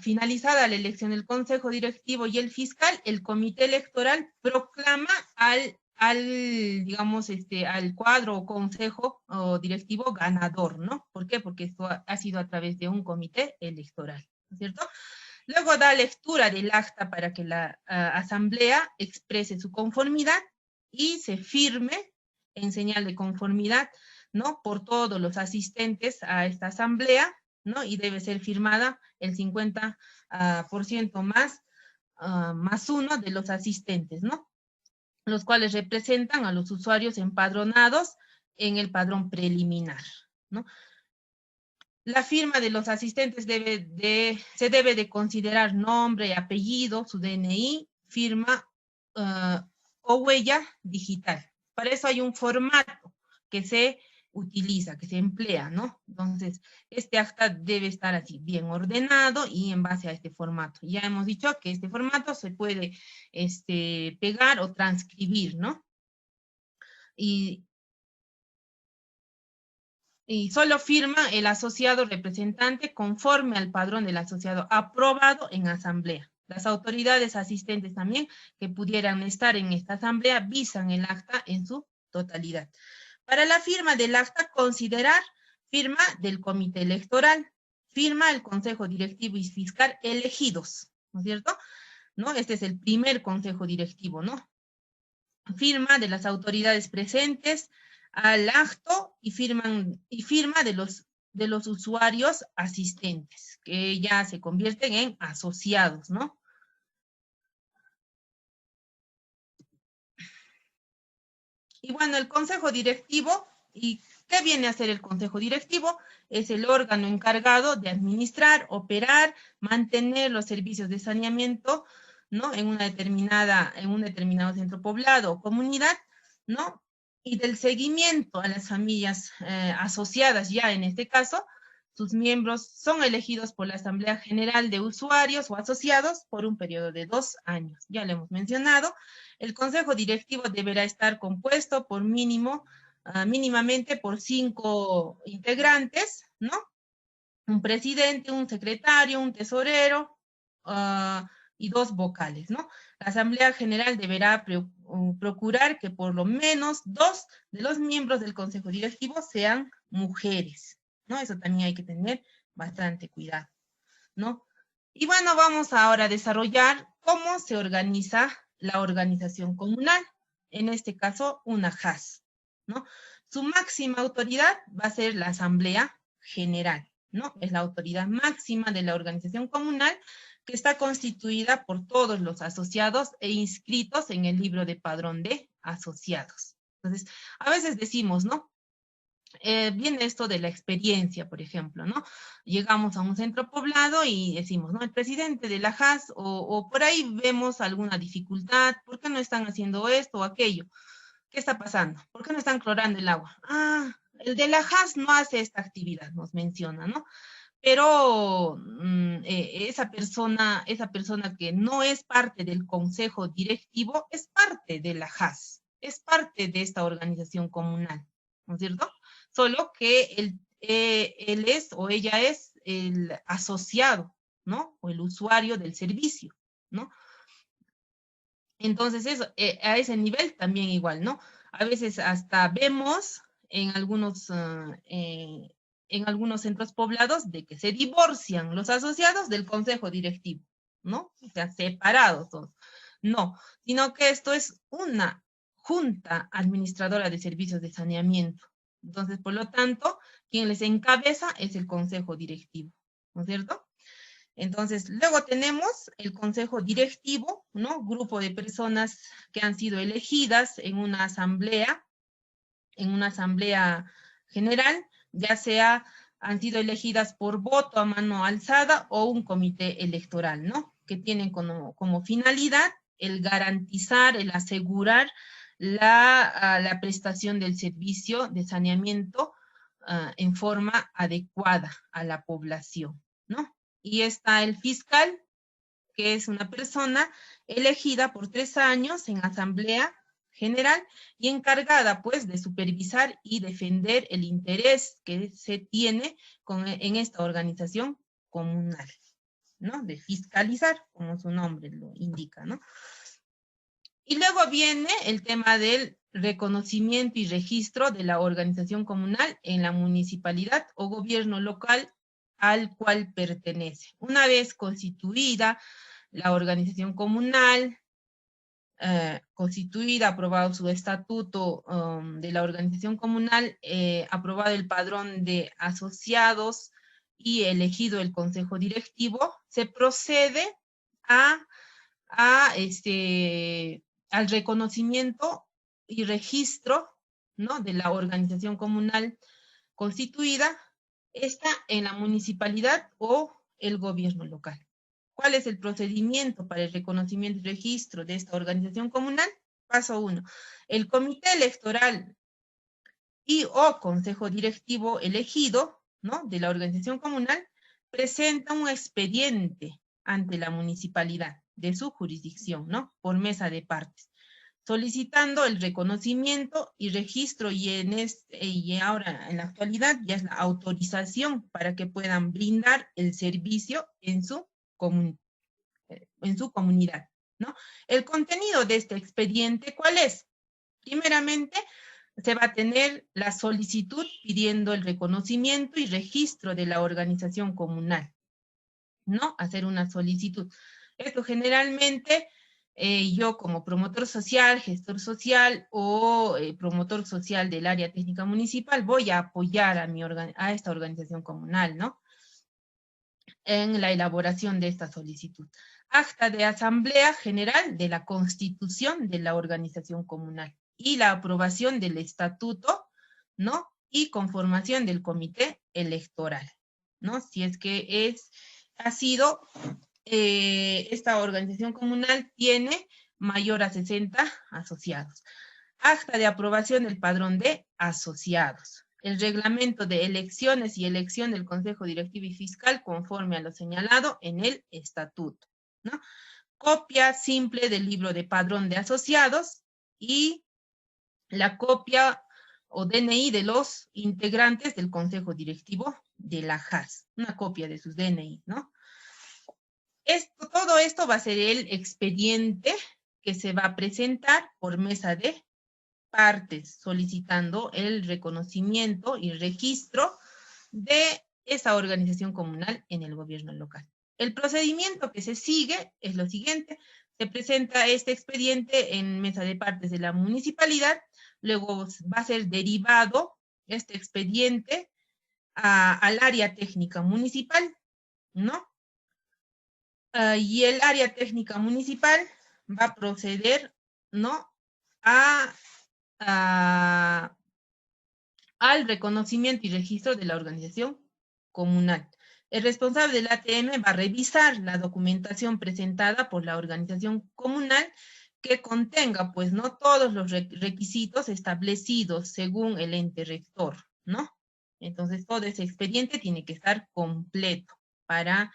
finalizada la elección del consejo directivo y el fiscal, el comité electoral proclama digamos, al cuadro o consejo o directivo ganador, ¿no? ¿Por qué? Porque esto ha sido a través de un comité electoral, ¿no es cierto? Luego da lectura del acta para que la asamblea exprese su conformidad y se firme en señal de conformidad, ¿no?, por todos los asistentes a esta asamblea, ¿no? Y debe ser firmada el 50% más uno de los asistentes, ¿no? Los cuales representan a los usuarios empadronados en el padrón preliminar, ¿no? La firma de los asistentes se debe de considerar nombre, apellido, su DNI, firma o huella digital. Para eso hay un formato que se utiliza, que se emplea, ¿no? Entonces, este acta debe estar así, bien ordenado y en base a este formato. Ya hemos dicho que este formato se puede pegar o transcribir, ¿no? Y solo firma el asociado representante conforme al padrón del asociado aprobado en asamblea. Las autoridades asistentes también que pudieran estar en esta asamblea visan el acta en su totalidad. Para la firma del acta, considerar firma del comité electoral, firma el consejo directivo y fiscal elegidos, ¿no es cierto? ¿No? Este es el primer consejo directivo, ¿no? Firma de las autoridades presentes al acto y firma de los usuarios asistentes, que ya se convierten en asociados, ¿no? Y bueno, el consejo directivo, ¿y qué viene a ser el consejo directivo? Es el órgano encargado de administrar, operar, mantener los servicios de saneamiento, ¿no?, en un determinado centro poblado o comunidad, ¿no? Y del seguimiento a las familias asociadas, ya en este caso, sus miembros son elegidos por la Asamblea General de Usuarios o Asociados por un periodo de 2 años. Ya lo hemos mencionado. El consejo directivo deberá estar compuesto por mínimo mínimamente por 5 integrantes, ¿no? Un presidente, un secretario, un tesorero y 2 vocales, ¿no? La Asamblea General deberá procurar que por lo menos 2 de los miembros del Consejo Directivo sean mujeres, ¿no? Eso también hay que tener bastante cuidado, ¿no? Y bueno, vamos ahora a desarrollar cómo se organiza la organización comunal, en este caso una JAS, ¿no? Su máxima autoridad va a ser la Asamblea General, ¿no? Es la autoridad máxima de la organización comunal que está constituida por todos los asociados e inscritos en el libro de padrón de asociados. Entonces, a veces decimos, ¿no? Viene esto de la experiencia, por ejemplo, ¿no? Llegamos a un centro poblado y decimos, ¿no? El presidente de la JAS, o por ahí vemos alguna dificultad, ¿por qué no están haciendo esto o aquello? ¿Qué está pasando? ¿Por qué no están clorando el agua? Ah, el de la JAS no hace esta actividad, nos menciona, ¿no? Pero esa persona que no es parte del consejo directivo es parte de la JAS, es parte de esta organización comunal, ¿no es cierto? Solo que él es o ella es el asociado, ¿no? O el usuario del servicio, ¿no? Entonces, eso, a ese nivel también igual, ¿no? A veces hasta vemos en algunos centros poblados de que se divorcian los asociados del consejo directivo, ¿no? O sea, separados todos. No, sino que esto es una junta administradora de servicios de saneamiento. Entonces, por lo tanto, quien les encabeza es el consejo directivo, ¿no es cierto? Entonces, luego tenemos el consejo directivo, ¿no? Grupo de personas que han sido elegidas en una asamblea general, ya sea han sido elegidas por voto a mano alzada o un comité electoral, ¿no? Que tienen como finalidad el garantizar, el asegurar la prestación del servicio de saneamiento en forma adecuada a la población, ¿no? Y está el fiscal, que es una persona elegida por 3 años en asamblea general y encargada pues de supervisar y defender el interés que se tiene en esta organización comunal, ¿no? De fiscalizar, como su nombre lo indica, ¿no? Y luego viene el tema del reconocimiento y registro de la organización comunal en la municipalidad o gobierno local al cual pertenece. Una vez constituida la organización comunal, aprobado su estatuto de la organización comunal, aprobado el padrón de asociados y elegido el consejo directivo, se procede al reconocimiento y registro, ¿no? De la organización comunal constituida, está en la municipalidad o el gobierno local. ¿Cuál es el procedimiento para el reconocimiento y registro de esta organización comunal? Paso 1. El comité electoral y o consejo directivo elegido, ¿no? De la organización comunal presenta un expediente ante la municipalidad de su jurisdicción, ¿no? Por mesa de partes, solicitando el reconocimiento y registro y ahora en la actualidad ya es la autorización para que puedan brindar el servicio en su comunidad, ¿no? El contenido de este expediente, ¿cuál es? Primeramente, se va a tener la solicitud pidiendo el reconocimiento y registro de la organización comunal, ¿no? Hacer una solicitud. Esto generalmente yo como promotor social, gestor social o promotor social del área técnica municipal voy a apoyar a esta organización comunal, ¿no? En la elaboración de esta solicitud. Acta de Asamblea General de la Constitución de la Organización Comunal y la aprobación del estatuto, ¿no? Y conformación del comité electoral, ¿no? Si es que ha sido, esta organización comunal tiene mayor a 60 asociados. Acta de aprobación del padrón de asociados. El reglamento de elecciones y elección del Consejo Directivo y Fiscal conforme a lo señalado en el estatuto, ¿no? Copia simple del libro de padrón de asociados y la copia o DNI de los integrantes del Consejo Directivo de la JAS, una copia de sus DNI, ¿no? Todo esto va a ser el expediente que se va a presentar por mesa de partes, solicitando el reconocimiento y registro de esa organización comunal en el gobierno local. El procedimiento que se sigue es lo siguiente: se presenta este expediente en mesa de partes de la municipalidad, luego va a ser derivado este expediente al área técnica municipal, ¿no? Y el área técnica municipal va a proceder, ¿no?, al reconocimiento y registro de la organización comunal. El responsable del ATM va a revisar la documentación presentada por la organización comunal que contenga, pues, ¿no?, todos los requisitos establecidos según el ente rector, ¿no? Entonces, todo ese expediente tiene que estar completo para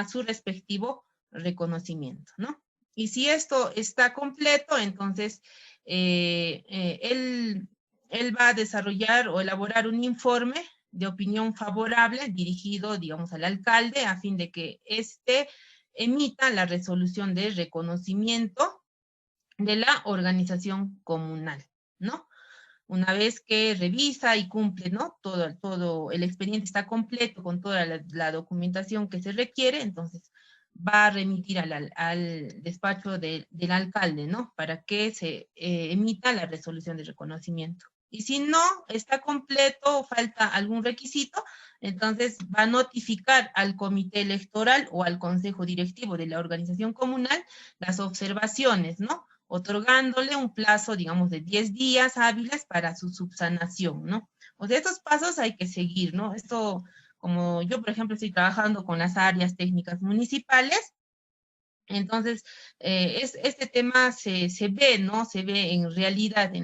su respectivo reconocimiento, ¿no? Y si esto está completo, entonces él va a desarrollar o elaborar un informe de opinión favorable dirigido, digamos, al alcalde, a fin de que éste emita la resolución de reconocimiento de la organización comunal, ¿no? Una vez que revisa y cumple, ¿no?, todo el expediente está completo con toda la documentación que se requiere, entonces va a remitir al despacho del alcalde, ¿no?, para que se emita la resolución de reconocimiento. Y si no está completo o falta algún requisito, entonces va a notificar al comité electoral o al consejo directivo de la organización comunal las observaciones, ¿no?, otorgándole un plazo, digamos, de 10 días hábiles para su subsanación, ¿no? O sea, estos pasos hay que seguir, ¿no? Esto, como yo, por ejemplo, estoy trabajando con las áreas técnicas municipales, entonces, este tema se ve, ¿no? Se ve en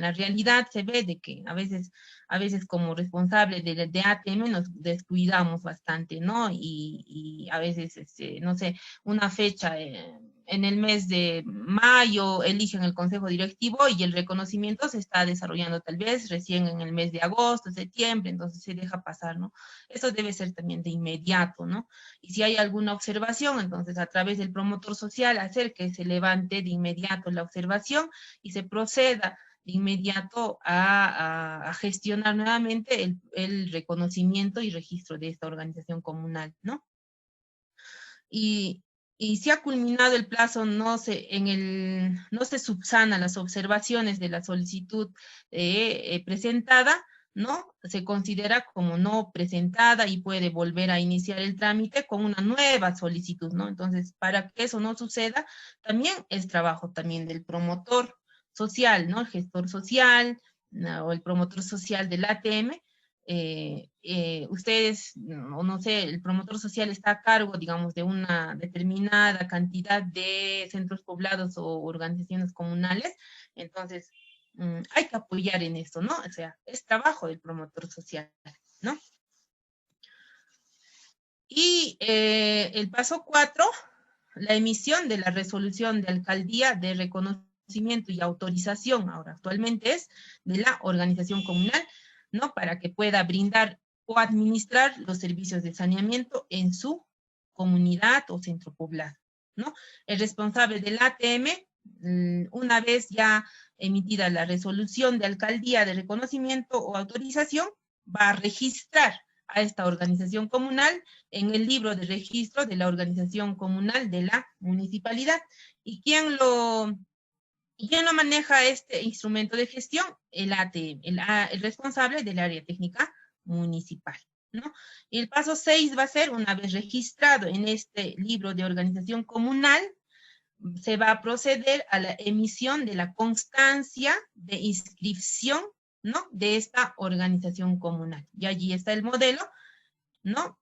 la realidad se ve de que a veces como responsable de ATM nos descuidamos bastante, ¿no? Y a veces, no sé, una fecha en el mes de mayo eligen el consejo directivo y el reconocimiento se está desarrollando tal vez recién en el mes de agosto, septiembre, entonces se deja pasar, ¿no? Eso debe ser también de inmediato, ¿no? Y si hay alguna observación, entonces a través del promotor social hacer que se levante de inmediato la observación y se proceda de inmediato a gestionar nuevamente el reconocimiento y registro de esta organización comunal, ¿no? Y si ha culminado el plazo, no se subsana las observaciones de la solicitud presentada, ¿no? Se considera como no presentada y puede volver a iniciar el trámite con una nueva solicitud, ¿no? Entonces, para que eso no suceda, también es trabajo también del promotor social, ¿no? El gestor social, o el promotor social del ATM. Ustedes, o no sé, el promotor social está a cargo, digamos, de una determinada cantidad de centros poblados o organizaciones comunales, entonces hay que apoyar en esto, ¿no? O sea, es trabajo del promotor social, ¿no? Y el paso 4, la emisión de la resolución de alcaldía de reconocimiento y autorización, ahora actualmente es de la organización comunal, ¿no? Para que pueda brindar o administrar los servicios de saneamiento en su comunidad o centro poblado, ¿no? El responsable del ATM, una vez ya emitida la resolución de alcaldía de reconocimiento o autorización, va a registrar a esta organización comunal en el libro de registro de la organización comunal de la municipalidad. ¿Y quién lo maneja este instrumento de gestión? El ATM, el responsable del área técnica municipal, ¿no? Y el paso 6 va a ser, una vez registrado en este libro de organización comunal, se va a proceder a la emisión de la constancia de inscripción, ¿no?, de esta organización comunal. Y allí está el modelo, ¿no?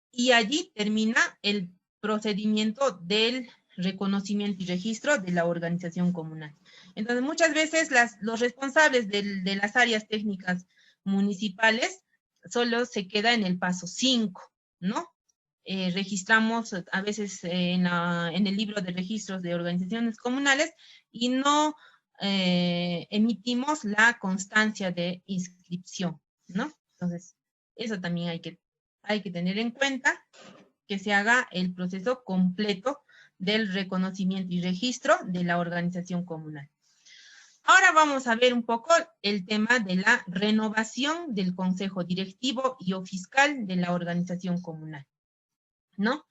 Y allí termina el procedimiento del reconocimiento y registro de la organización comunal. Entonces, muchas veces los responsables de las áreas técnicas municipales solo se queda en el paso 5, ¿no? Registramos a veces en el libro de registros de organizaciones comunales y no emitimos la constancia de inscripción, ¿no? Entonces, eso también hay que tener en cuenta, que se haga el proceso completo del reconocimiento y registro de la organización comunal. Ahora vamos a ver un poco el tema de la renovación del consejo directivo y o fiscal de la organización comunal, ¿no?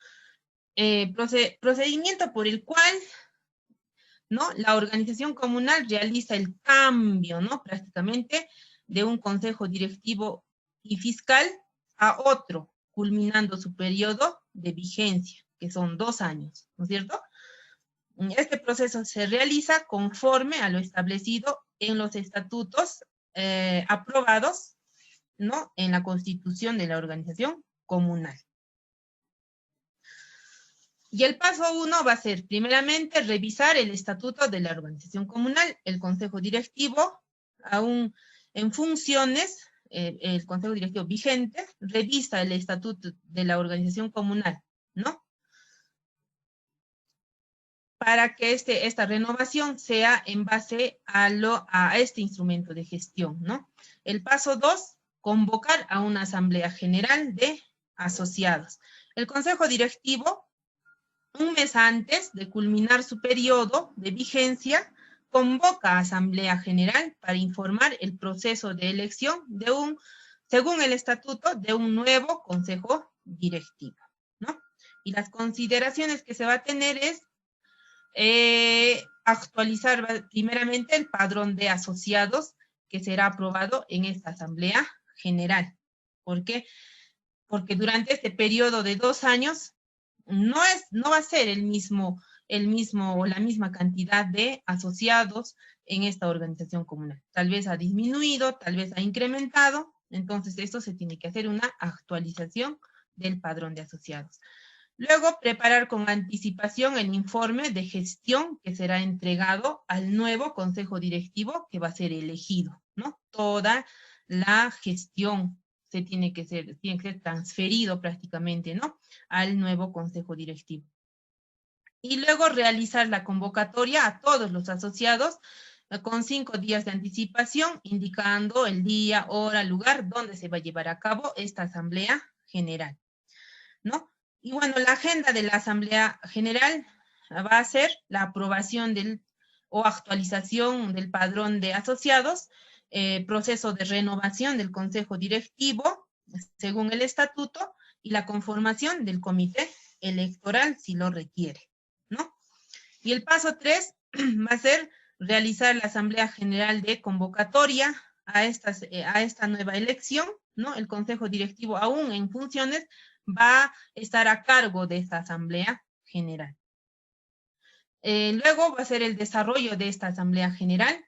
Procedimiento por el cual, ¿no?, la organización comunal realiza el cambio, ¿no?, prácticamente de un consejo directivo y fiscal a otro, culminando su periodo de vigencia, que son 2 años, ¿no es cierto? Este proceso se realiza conforme a lo establecido en los estatutos aprobados, ¿no?, en la constitución de la organización comunal. Y el paso 1 va a ser, primeramente, revisar el estatuto de la organización comunal. El consejo directivo, aún en funciones, el consejo directivo vigente, revisa el estatuto de la organización comunal, ¿no?, para que esta renovación sea en base a este instrumento de gestión, ¿no? El paso 2, convocar a una asamblea general de asociados. El consejo directivo, un mes antes de culminar su periodo de vigencia, convoca a asamblea general para informar el proceso de elección de según el estatuto, de un nuevo consejo directivo, ¿no? Y las consideraciones que se va a tener es actualizar primeramente el padrón de asociados que será aprobado en esta asamblea general. ¿Por qué? Porque durante este periodo de 2 años no va a ser el mismo o la misma cantidad de asociados en esta organización comunal. Tal vez ha disminuido, tal vez ha incrementado, entonces esto se tiene que hacer una actualización del padrón de asociados. Luego, preparar con anticipación el informe de gestión que será entregado al nuevo consejo directivo que va a ser elegido, ¿no? Toda la gestión tiene que ser transferido prácticamente, ¿no?, al nuevo consejo directivo. Y luego realizar la convocatoria a todos los asociados con 5 días de anticipación, indicando el día, hora, lugar donde se va a llevar a cabo esta asamblea general, ¿no? Y bueno, la agenda de la Asamblea General va a ser la aprobación o actualización del padrón de asociados, proceso de renovación del Consejo Directivo, según el estatuto, y la conformación del comité electoral, si lo requiere, ¿no? Y el paso 3 va a ser realizar la Asamblea General de convocatoria a esta nueva elección, ¿no? El Consejo Directivo, aún en funciones, va a estar a cargo de esta Asamblea General. Luego va a ser el desarrollo de esta Asamblea General.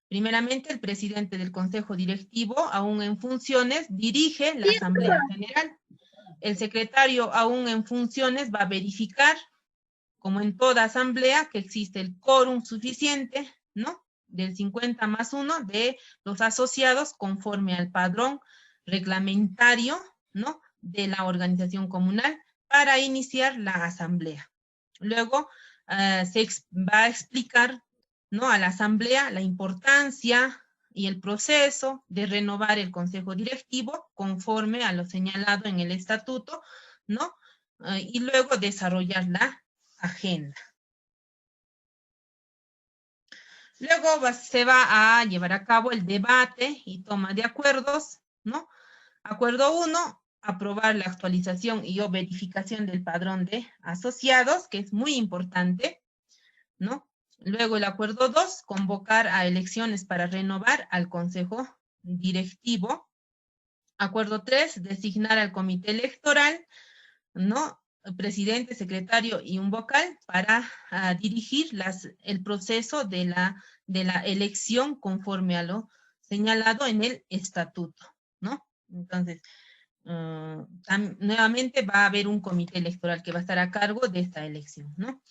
Primeramente, el presidente del Consejo Directivo, aún en funciones, dirige la Asamblea General. El secretario, aún en funciones, va a verificar, como en toda asamblea, que existe el quórum suficiente, ¿no?, del 50 más 1 de los asociados conforme al padrón reglamentario, ¿no?, de la organización comunal para iniciar la asamblea. Luego se va a explicar, ¿no?, a la asamblea la importancia y el proceso de renovar el consejo directivo conforme a lo señalado en el estatuto, ¿no? Y luego desarrollar la agenda. Luego se va a llevar a cabo el debate y toma de acuerdos, ¿no? Acuerdo 1, aprobar la actualización y o verificación del padrón de asociados, que es muy importante, ¿no? Luego el acuerdo 2, convocar a elecciones para renovar al consejo directivo. Acuerdo 3, designar al comité electoral, ¿no?, presidente, secretario y un vocal para dirigir el proceso de la elección conforme a lo señalado en el estatuto, ¿no? Entonces, nuevamente va a haber un comité electoral que va a estar a cargo de esta elección, ¿no?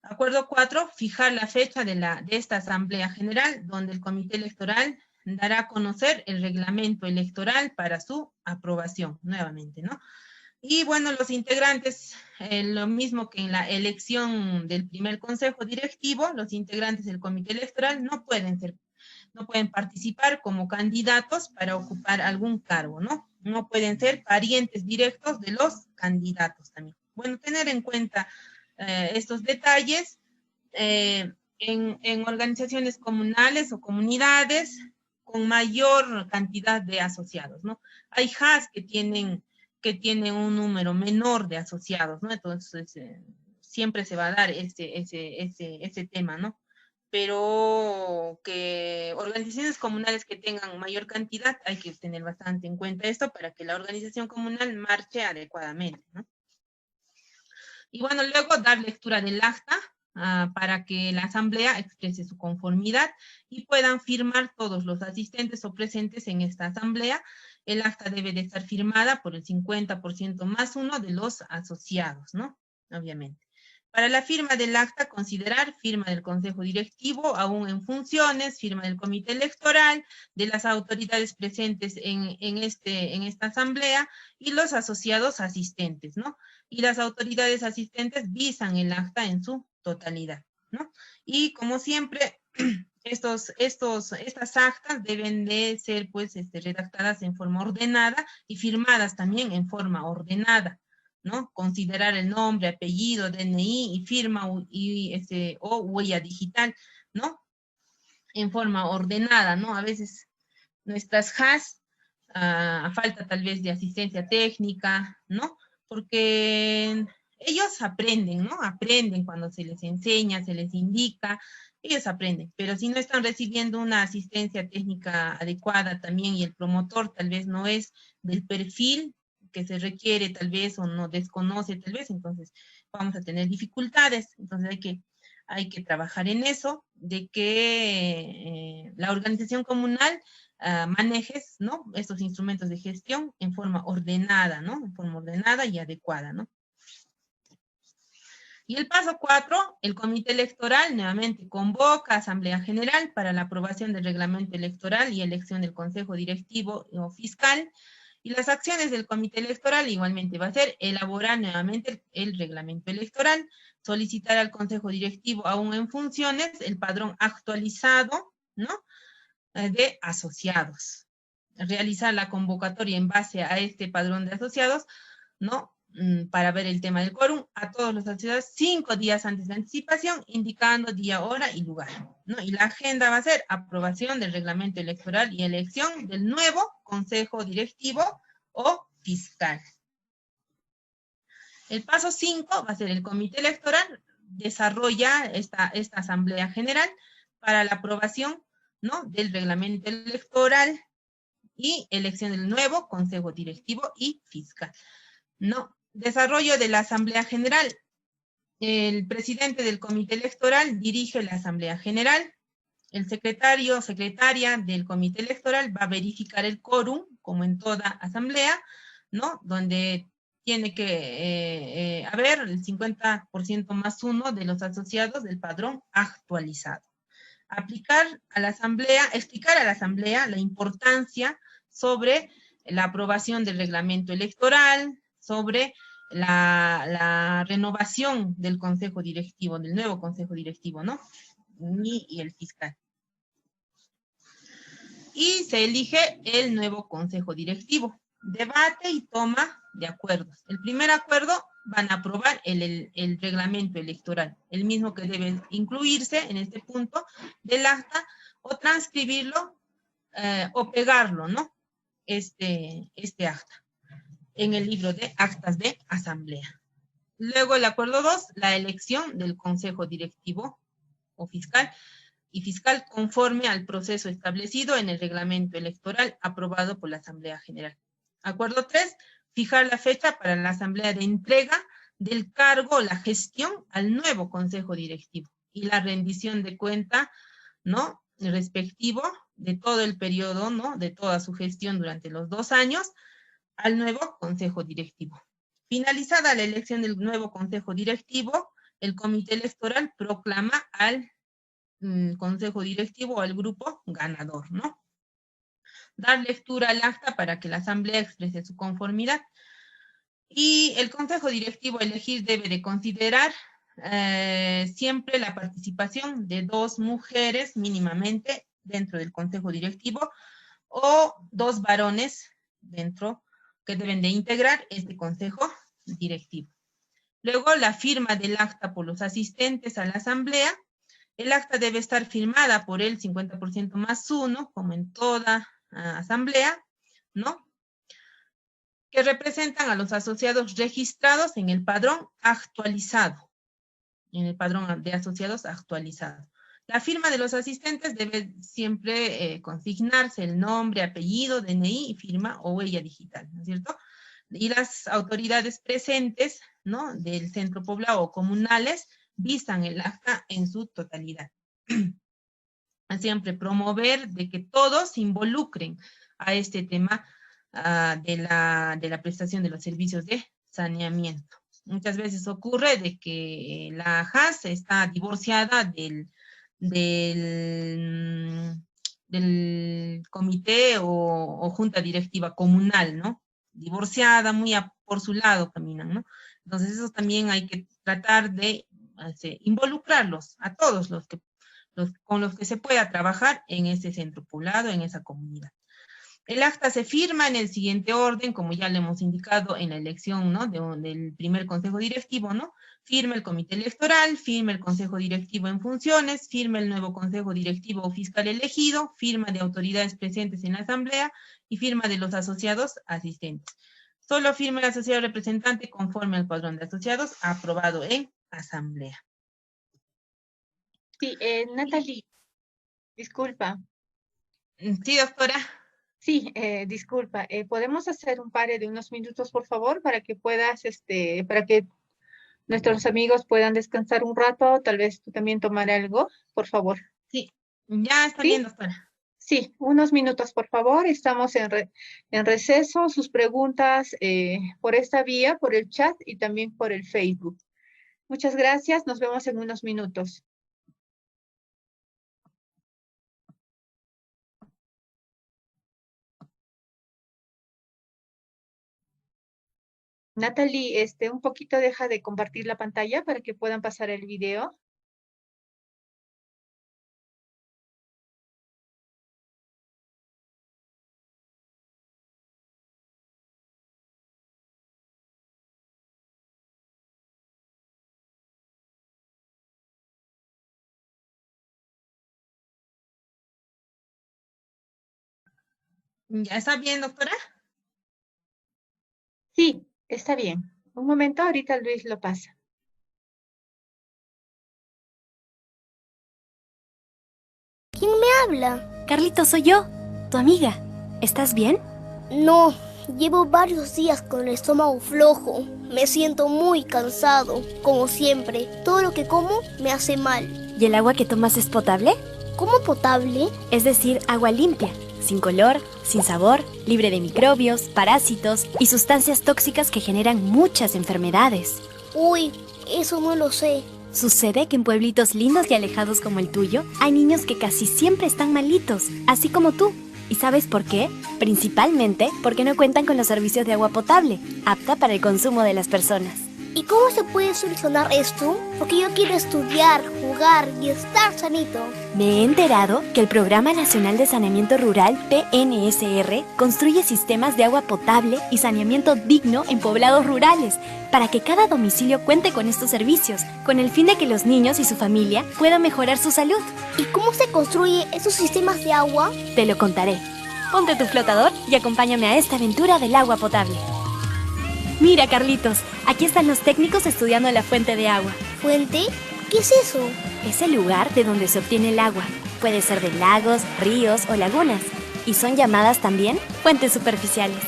Acuerdo 4, fijar la fecha de esta Asamblea General, donde el comité electoral dará a conocer el reglamento electoral para su aprobación, nuevamente, ¿no? Y bueno, los integrantes, lo mismo que en la elección del primer consejo directivo, los integrantes del comité electoral no pueden participar como candidatos para ocupar algún cargo, ¿no? No pueden ser parientes directos de los candidatos también. Bueno, tener en cuenta estos detalles en organizaciones comunales o comunidades con mayor cantidad de asociados, ¿no? Hay HAS que tienen un número menor de asociados, ¿no? Entonces, siempre se va a dar ese tema, ¿no? Pero que organizaciones comunales que tengan mayor cantidad, hay que tener bastante en cuenta esto para que la organización comunal marche adecuadamente, ¿no? Y bueno, luego dar lectura del acta para que la asamblea exprese su conformidad y puedan firmar todos los asistentes o presentes en esta asamblea. El acta debe de estar firmada por el 50% más uno de los asociados, ¿no? Obviamente. Para la firma del acta, considerar firma del consejo directivo, aún en funciones, firma del comité electoral, de las autoridades presentes en esta asamblea y los asociados asistentes, ¿no? Y las autoridades asistentes visan el acta en su totalidad, ¿no? Y como siempre, estas actas deben de ser, pues, redactadas en forma ordenada y firmadas también en forma ordenada, ¿no? Considerar el nombre, apellido, DNI y firma o huella digital, ¿no? En forma ordenada, ¿no? A veces nuestras HAS, a falta tal vez de asistencia técnica, ¿no? Porque ellos aprenden, ¿no? Aprenden cuando se les enseña, se les indica, ellos aprenden, pero si no están recibiendo una asistencia técnica adecuada también y el promotor tal vez no es del perfil que se requiere tal vez o no desconoce tal vez, entonces vamos a tener dificultades, entonces hay que trabajar en eso, de que la organización comunal manejes, ¿no? Estos instrumentos de gestión en forma ordenada, ¿no? En forma ordenada y adecuada, ¿no? Y el paso 4, el comité electoral nuevamente convoca asamblea general para la aprobación del reglamento electoral y elección del consejo directivo o fiscal. Y las acciones del comité electoral igualmente va a ser elaborar nuevamente el reglamento electoral, solicitar al consejo directivo aún en funciones el padrón actualizado, ¿no? De asociados. Realizar la convocatoria en base a este padrón de asociados, ¿no? Para ver el tema del quórum a todos los asociados 5 días antes de anticipación, indicando día, hora y lugar, ¿no? Y la agenda va a ser aprobación del reglamento electoral y elección del nuevo consejo directivo o fiscal. El paso 5 va a ser el comité electoral desarrolla esta asamblea general para la aprobación, ¿no? Del reglamento electoral y elección del nuevo consejo directivo y fiscal, ¿no? Desarrollo de la asamblea general. El presidente del comité electoral dirige la asamblea general. El secretario o secretaria del comité electoral va a verificar el quórum, como en toda asamblea, ¿no? Donde tiene que haber el 50% más uno de los asociados del padrón actualizado. Explicar a la asamblea la importancia sobre la aprobación del reglamento electoral, sobre la renovación del consejo directivo, del nuevo consejo directivo, ¿no? Y el fiscal. Y se elige el nuevo consejo directivo. Debate y toma de acuerdos. El primer acuerdo van a aprobar el reglamento electoral, el mismo que debe incluirse en este punto del acta o transcribirlo o pegarlo, ¿no? Este acta en el libro de actas de asamblea. Luego el acuerdo 2, la elección del consejo directivo o fiscal y fiscal conforme al proceso establecido en el reglamento electoral aprobado por la Asamblea General. Acuerdo 3, fijar la fecha para la asamblea de entrega del cargo o la gestión al nuevo consejo directivo y la rendición de cuenta, ¿no? Respectivo de todo el periodo, ¿no? De toda su gestión durante los 2 años al nuevo consejo directivo. Finalizada la elección del nuevo consejo directivo, el comité electoral proclama al consejo directivo o al grupo ganador, ¿no? Dar lectura al acta para que la asamblea exprese su conformidad. Y el consejo directivo a elegir debe de considerar siempre la participación de 2 mujeres mínimamente dentro del consejo directivo o 2 varones dentro que deben de integrar este consejo directivo. Luego, la firma del acta por los asistentes a la asamblea. El acta debe estar firmada por el 50% más 1, como en toda asamblea, ¿no? Que representan a los asociados registrados en el padrón actualizado, en el padrón de asociados actualizado. La firma de los asistentes debe siempre consignarse el nombre, apellido, DNI, firma o huella digital, ¿no es cierto? Y las autoridades presentes, ¿no?, del centro poblado o comunales vistan el acta en su totalidad. Siempre promover de que todos se involucren a este tema de la prestación de los servicios de saneamiento. Muchas veces ocurre de que la JAS está divorciada del comité o junta directiva comunal, ¿no? Divorciada, muy por su lado caminan, ¿no? Entonces eso también hay que tratar de involucrarlos a todos con los que se pueda trabajar en ese centro poblado, en esa comunidad. El acta se firma en el siguiente orden, como ya le hemos indicado en la elección, ¿no?, del primer consejo directivo, ¿no? Firma el comité electoral, firma el consejo directivo en funciones, firma el nuevo consejo directivo o fiscal elegido, firma de autoridades presentes en la asamblea y firma de los asociados asistentes. Solo firma el asociado representante conforme al padrón de asociados aprobado en asamblea. Sí, Natalie, disculpa. Sí, doctora. Sí, disculpa. ¿Podemos hacer un pare de unos minutos, por favor, para que puedas, para que nuestros amigos puedan descansar un rato? Tal vez tú también tomar algo, por favor. Sí, ya está ¿Sí? bien, doctora. Sí, unos minutos, por favor. Estamos en receso. Sus preguntas por esta vía, por el chat y también por el Facebook. Muchas gracias. Nos vemos en unos minutos. Natalie, un poquito deja de compartir la pantalla para que puedan pasar el video. ¿Ya está bien, doctora? Sí, está bien. Un momento, ahorita Luis lo pasa. ¿Quién me habla? Carlitos, soy yo, tu amiga. ¿Estás bien? No, llevo varios días con el estómago flojo. Me siento muy cansado, como siempre. Todo lo que como me hace mal. ¿Y el agua que tomas es potable? ¿Cómo potable? Es decir, agua limpia, sin color, sin sabor, libre de microbios, parásitos y sustancias tóxicas que generan muchas enfermedades. Uy, eso no lo sé. Sucede que en pueblitos lindos y alejados como el tuyo, hay niños que casi siempre están malitos, así como tú. ¿Y sabes por qué? Principalmente porque no cuentan con los servicios de agua potable, apta para el consumo de las personas. ¿Y cómo se puede solucionar esto? Porque yo quiero estudiar, jugar y estar sanito. Me he enterado que el Programa Nacional de Saneamiento Rural, PNSR, construye sistemas de agua potable y saneamiento digno en poblados rurales, para que cada domicilio cuente con estos servicios, con el fin de que los niños y su familia puedan mejorar su salud. ¿Y cómo se construye esos sistemas de agua? Te lo contaré. Ponte tu flotador y acompáñame a esta aventura del agua potable. Mira, Carlitos, aquí están los técnicos estudiando la fuente de agua. ¿Fuente? ¿Qué es eso? Es el lugar de donde se obtiene el agua. Puede ser de lagos, ríos o lagunas. Y son llamadas también fuentes superficiales.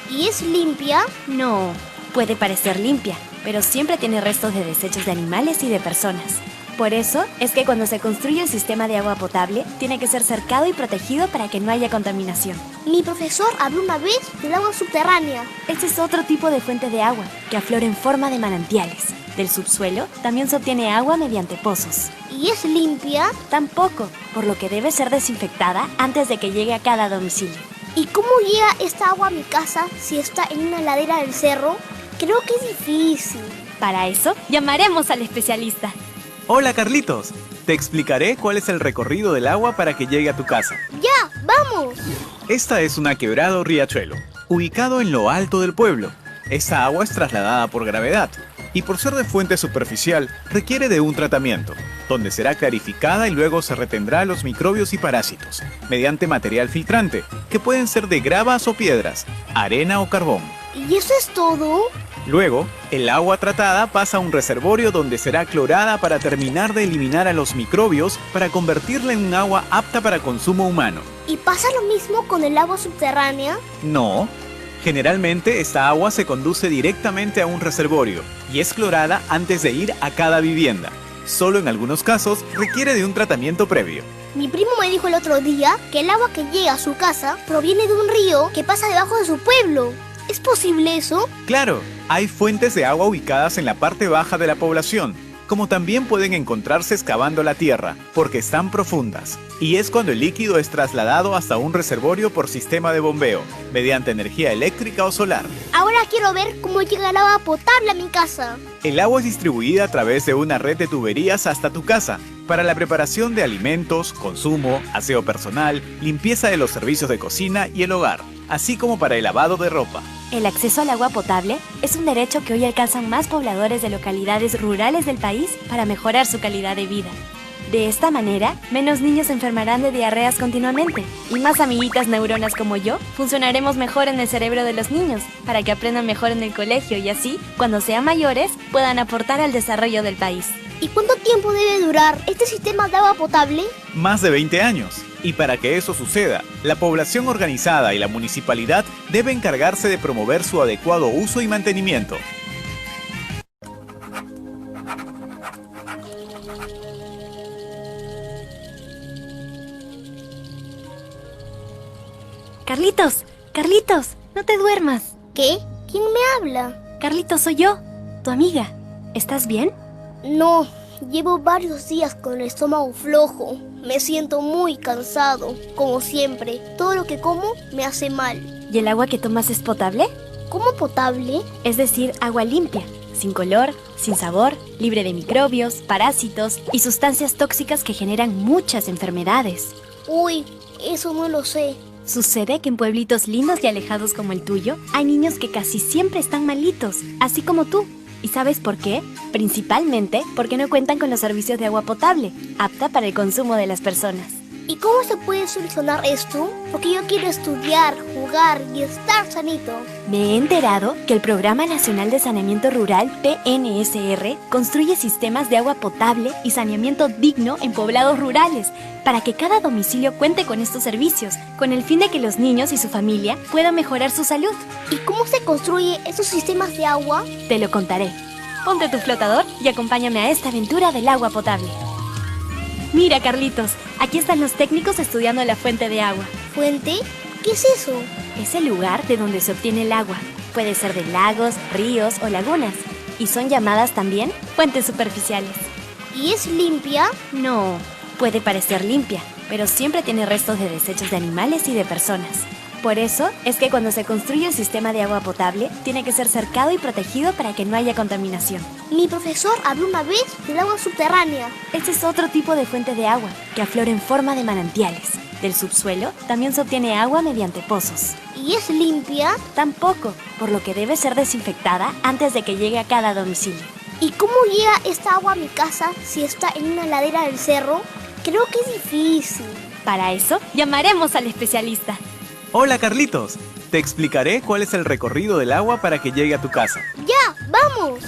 ¿Y es limpia? No, puede parecer limpia, pero siempre tiene restos de desechos de animales y de personas. Por eso es que cuando se construye el sistema de agua potable, tiene que ser cercado y protegido para que no haya contaminación. Mi profesor habló una vez del agua subterránea. Este es otro tipo de fuente de agua, que aflora en forma de manantiales. Del subsuelo también se obtiene agua mediante pozos. ¿Y es limpia? Tampoco, por lo que debe ser desinfectada antes de que llegue a cada domicilio. ¿Y cómo llega esta agua a mi casa si está en una ladera del cerro? Creo que es difícil. Para eso, llamaremos al especialista. Hola Carlitos, te explicaré cuál es el recorrido del agua para que llegue a tu casa. ¡Ya, vamos! Esta es una quebrada o riachuelo, ubicado en lo alto del pueblo. Esta agua es trasladada por gravedad y por ser de fuente superficial requiere de un tratamiento, donde será clarificada y luego se retendrá los microbios y parásitos, mediante material filtrante, que pueden ser de gravas o piedras, arena o carbón. ¿Y eso es todo? Luego, el agua tratada pasa a un reservorio donde será clorada para terminar de eliminar a los microbios para convertirla en un agua apta para consumo humano. ¿Y pasa lo mismo con el agua subterránea? No. Generalmente esta agua se conduce directamente a un reservorio y es clorada antes de ir a cada vivienda. Solo en algunos casos requiere de un tratamiento previo. Mi primo me dijo el otro día que el agua que llega a su casa proviene de un río que pasa debajo de su pueblo. ¿Es posible eso? Claro, hay fuentes de agua ubicadas en la parte baja de la población, como también pueden encontrarse excavando la tierra, porque están profundas. Y es cuando el líquido es trasladado hasta un reservorio por sistema de bombeo, mediante energía eléctrica o solar. Ahora quiero ver cómo llega el agua potable a mi casa. El agua es distribuida a través de una red de tuberías hasta tu casa, para la preparación de alimentos, consumo, aseo personal, limpieza de los servicios de cocina y el hogar, así como para el lavado de ropa. El acceso al agua potable es un derecho que hoy alcanzan más pobladores de localidades rurales del país para mejorar su calidad de vida. De esta manera, menos niños se enfermarán de diarreas continuamente y más amiguitas neuronas como yo funcionaremos mejor en el cerebro de los niños para que aprendan mejor en el colegio y así, cuando sean mayores, puedan aportar al desarrollo del país. ¿Y cuánto tiempo debe durar este sistema de agua potable? Más de 20 años. Y para que eso suceda, la población organizada y la municipalidad deben encargarse de promover su adecuado uso y mantenimiento. Carlitos, no te duermas. ¿Qué? ¿Quién me habla? Carlitos, soy yo, tu amiga. ¿Estás bien? No, llevo varios días con el estómago flojo. Me siento muy cansado, como siempre. Todo lo que como me hace mal. ¿Y el agua que tomas es potable? ¿Cómo potable? Es decir, agua limpia, sin color, sin sabor, libre de microbios, parásitos y sustancias tóxicas que generan muchas enfermedades. Uy, eso no lo sé. Sucede que en pueblitos lindos y alejados como el tuyo, hay niños que casi siempre están malitos, así como tú. ¿Y sabes por qué? Principalmente porque no cuentan con los servicios de agua potable, apta para el consumo de las personas. ¿Y cómo se puede solucionar esto? Porque yo quiero estudiar, jugar y estar sanito. Me he enterado que el Programa Nacional de Saneamiento Rural, PNSR, construye sistemas de agua potable y saneamiento digno en poblados rurales, para que cada domicilio cuente con estos servicios, con el fin de que los niños y su familia puedan mejorar su salud. ¿Y cómo se construye esos sistemas de agua? Te lo contaré. Ponte tu flotador y acompáñame a esta aventura del agua potable. Mira, Carlitos, aquí están los técnicos estudiando la fuente de agua. ¿Fuente? ¿Qué es eso? Es el lugar de donde se obtiene el agua. Puede ser de lagos, ríos o lagunas. Y son llamadas también fuentes superficiales. ¿Y es limpia? No, puede parecer limpia, pero siempre tiene restos de desechos de animales y de personas. Por eso es que cuando se construye el sistema de agua potable, tiene que ser cercado y protegido para que no haya contaminación. Mi profesor habló una vez del agua subterránea. Este es otro tipo de fuente de agua, que aflora en forma de manantiales. Del subsuelo también se obtiene agua mediante pozos. ¿Y es limpia? Tampoco, por lo que debe ser desinfectada antes de que llegue a cada domicilio. ¿Y cómo llega esta agua a mi casa si está en una ladera del cerro? Creo que es difícil. Para eso, llamaremos al especialista. Hola Carlitos, te explicaré cuál es el recorrido del agua para que llegue a tu casa. ¡Ya, vamos!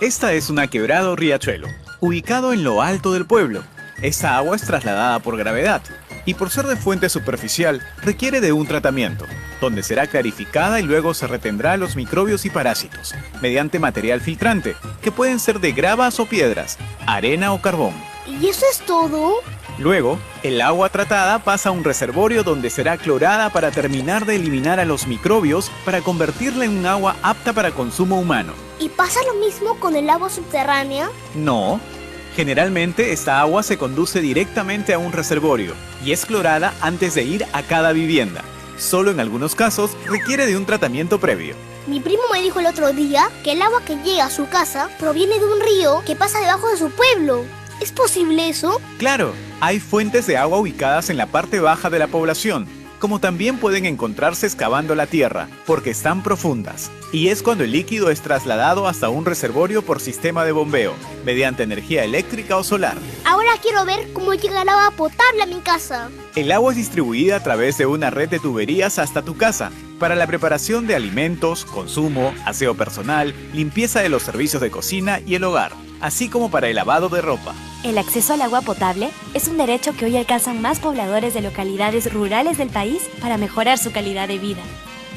Esta es una quebrada o riachuelo, ubicado en lo alto del pueblo. Esta agua es trasladada por gravedad y por ser de fuente superficial requiere de un tratamiento, donde será clarificada y luego se retendrá los microbios y parásitos, mediante material filtrante, que pueden ser de gravas o piedras, arena o carbón. ¿Y eso es todo? Luego, el agua tratada pasa a un reservorio donde será clorada para terminar de eliminar a los microbios para convertirla en un agua apta para consumo humano. ¿Y pasa lo mismo con el agua subterránea? No. Generalmente esta agua se conduce directamente a un reservorio y es clorada antes de ir a cada vivienda. Solo en algunos casos requiere de un tratamiento previo. Mi primo me dijo el otro día que el agua que llega a su casa proviene de un río que pasa debajo de su pueblo. ¿Es posible eso? Claro, hay fuentes de agua ubicadas en la parte baja de la población, como también pueden encontrarse excavando la tierra, porque están profundas. Y es cuando el líquido es trasladado hasta un reservorio por sistema de bombeo, mediante energía eléctrica o solar. Ahora quiero ver cómo llega el agua potable a mi casa. El agua es distribuida a través de una red de tuberías hasta tu casa, para la preparación de alimentos, consumo, aseo personal, limpieza de los servicios de cocina y el hogar, así como para el lavado de ropa. El acceso al agua potable es un derecho que hoy alcanzan más pobladores de localidades rurales del país para mejorar su calidad de vida.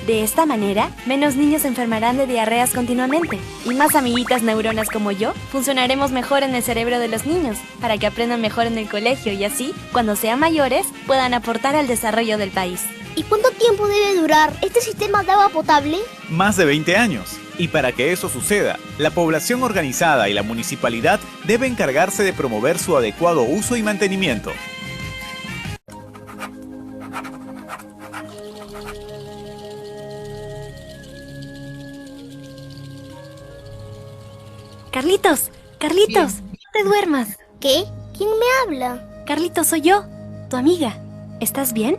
De esta manera, menos niños se enfermarán de diarreas continuamente y más amiguitas neuronas como yo funcionaremos mejor en el cerebro de los niños para que aprendan mejor en el colegio y así, cuando sean mayores, puedan aportar al desarrollo del país. ¿Y cuánto tiempo debe durar este sistema de agua potable? Más de 20 años. Y para que eso suceda, la población organizada y la municipalidad deben encargarse de promover su adecuado uso y mantenimiento. Carlitos, Carlitos, no te duermas. ¿Qué? ¿Quién me habla? Carlitos, soy yo, tu amiga. ¿Estás bien?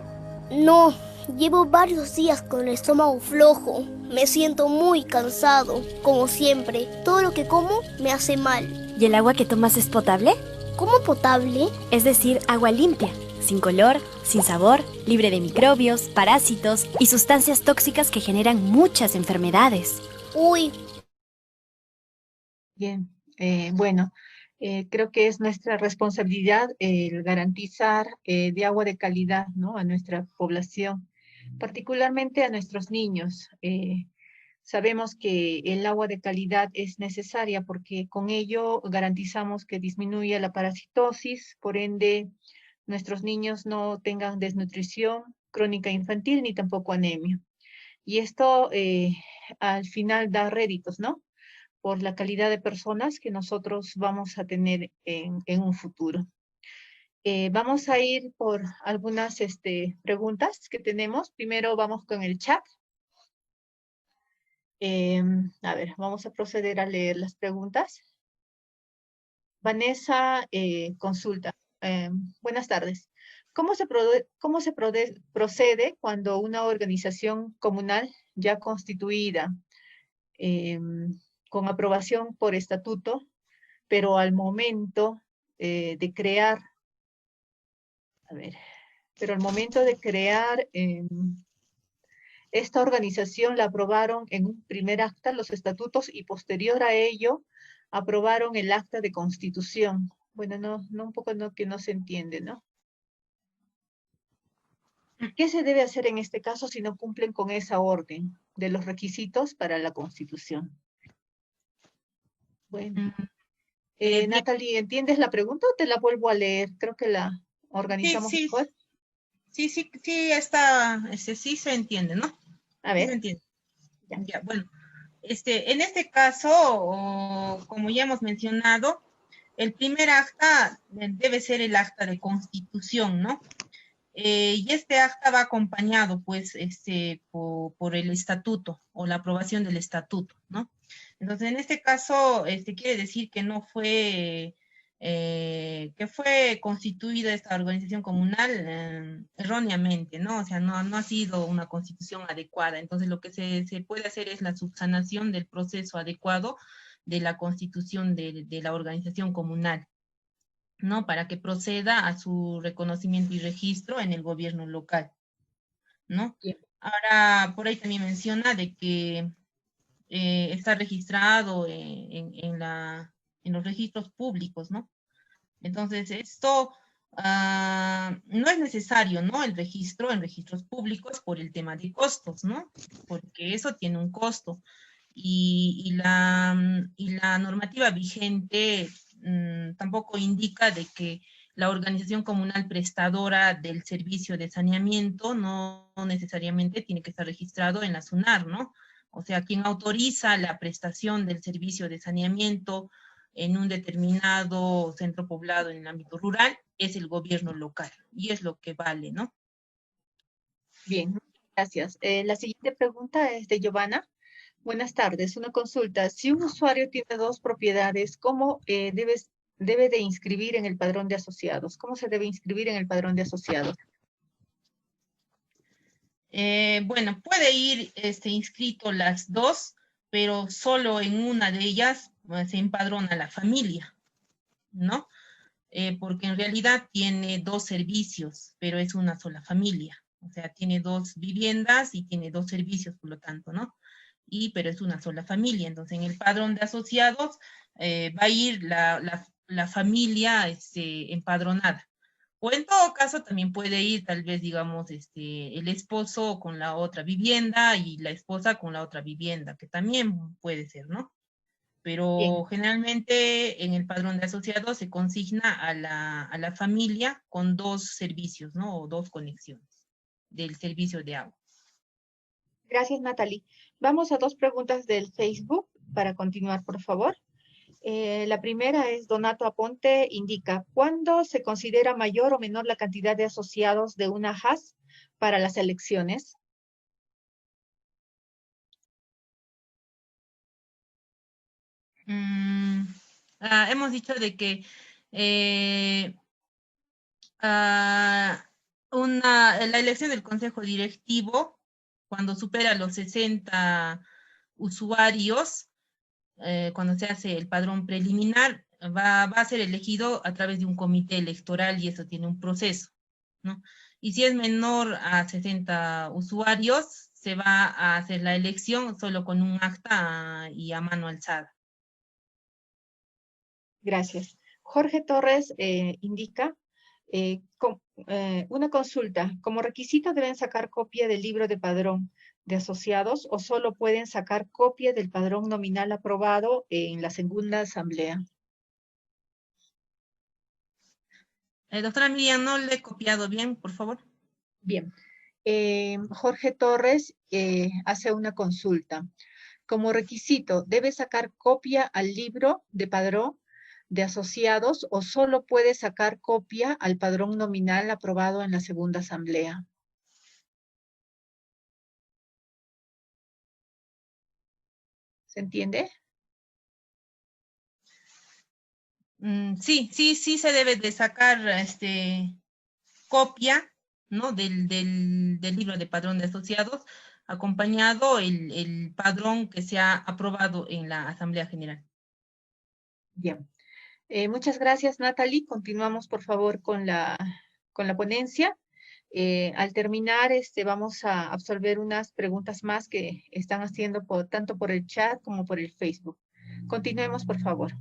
No, llevo varios días con el estómago flojo. Me siento muy cansado, como siempre. Todo lo que como me hace mal. ¿Y el agua que tomas es potable? ¿Cómo potable? Es decir, agua limpia, sin color, sin sabor, libre de microbios, parásitos y sustancias tóxicas que generan muchas enfermedades. Uy. Bien, bueno, creo que es nuestra responsabilidad el garantizar de agua de calidad, ¿no?, a nuestra población, particularmente a nuestros niños. Sabemos que el agua de calidad es necesaria porque con ello garantizamos que disminuya la parasitosis, por ende nuestros niños no tengan desnutrición crónica infantil ni tampoco anemia. Y esto al final da réditos, ¿no?, por la calidad de personas que nosotros vamos a tener en un futuro. Vamos a ir por algunas preguntas que tenemos. Primero vamos con el chat. A ver, vamos a proceder a leer las preguntas. Vanessa consulta. Buenas tardes. ¿Cómo se procede cuando una organización comunal ya constituida, con aprobación por estatuto, pero al momento de crear, esta organización la aprobaron en un primer acta los estatutos y posterior a ello aprobaron el acta de constitución? Bueno, un poco que no se entiende, ¿no? ¿Qué se debe hacer en este caso si no cumplen con esa orden de los requisitos para la constitución? Bueno, Natalie, ¿entiendes la pregunta o te la vuelvo a leer? Creo que la organizamos mejor. Sí, sí se entiende, ¿no? A ver. Sí se entiende. Ya, bueno, en este caso, como ya hemos mencionado, el primer acta debe ser el acta de constitución, ¿no? Y este acta va acompañado, pues, por el estatuto o la aprobación del estatuto, ¿no? Entonces, en este caso, quiere decir que no fue, que fue constituida esta organización comunal erróneamente, ¿no? O sea, no ha sido una constitución adecuada. Entonces, lo que se puede hacer es la subsanación del proceso adecuado de la constitución de la organización comunal, ¿no? Para que proceda a su reconocimiento y registro en el gobierno local, ¿no? Bien. Ahora, por ahí también menciona de que está registrado en los registros públicos, ¿no? Entonces, esto no es necesario, ¿no? El registro en registros públicos por el tema de costos, ¿no? Porque eso tiene un costo. Y la normativa vigente tampoco indica de que la organización comunal prestadora del servicio de saneamiento no necesariamente tiene que estar registrado en la SUNAR, ¿no? O sea, quien autoriza la prestación del servicio de saneamiento en un determinado centro poblado en el ámbito rural es el gobierno local, y es lo que vale, ¿no? Bien, gracias. La siguiente pregunta es de Giovanna. Buenas tardes, una consulta. Si un usuario tiene dos propiedades, ¿cómo debe de inscribir en el padrón de asociados? ¿Cómo se debe inscribir en el padrón de asociados? Bueno, puede ir inscrito las dos, pero solo en una de ellas se empadrona la familia, ¿no? Porque en realidad tiene dos servicios, pero es una sola familia. O sea, tiene dos viviendas y tiene dos servicios, por lo tanto, ¿no? Pero es una sola familia. Entonces, en el padrón de asociados va a ir la familia empadronada. O en todo caso, también puede ir tal vez, digamos, el esposo con la otra vivienda y la esposa con la otra vivienda, que también puede ser, ¿no? Bien, Pero generalmente en el padrón de asociados se consigna a la familia con dos servicios, ¿no? O dos conexiones del servicio de agua. gracias, Natalie. Vamos a dos preguntas del Facebook para continuar, por favor. La primera es Donato Aponte, indica, ¿cuándo se considera mayor o menor la cantidad de asociados de una HAS para las elecciones? Hemos dicho de que eh, ah, la elección del consejo directivo, cuando supera los 60 usuarios, cuando se hace el padrón preliminar, va a ser elegido a través de un comité electoral y eso tiene un proceso, ¿no? Y si es menor a 60 usuarios, se va a hacer la elección solo con un acta y a mano alzada. Gracias. Jorge Torres indica, una consulta, ¿como requisito deben sacar copia del libro de padrón de asociados o solo pueden sacar copia del padrón nominal aprobado en la segunda asamblea? Doctora Miriam, no le he copiado bien, por favor. Bien. Jorge Torres hace una consulta. Como requisito, ¿debe sacar copia al libro de padrón de asociados o solo puede sacar copia al padrón nominal aprobado en la segunda asamblea? ¿Se entiende? Sí se debe de sacar copia, ¿no? Del libro de padrón de asociados, acompañado el padrón que se ha aprobado en la Asamblea General. Bien. Muchas gracias, Natalie. Continuamos, por favor, con la ponencia. Al terminar, vamos a absorber unas preguntas más que están haciendo tanto por el chat como por el Facebook. Continuemos, por favor.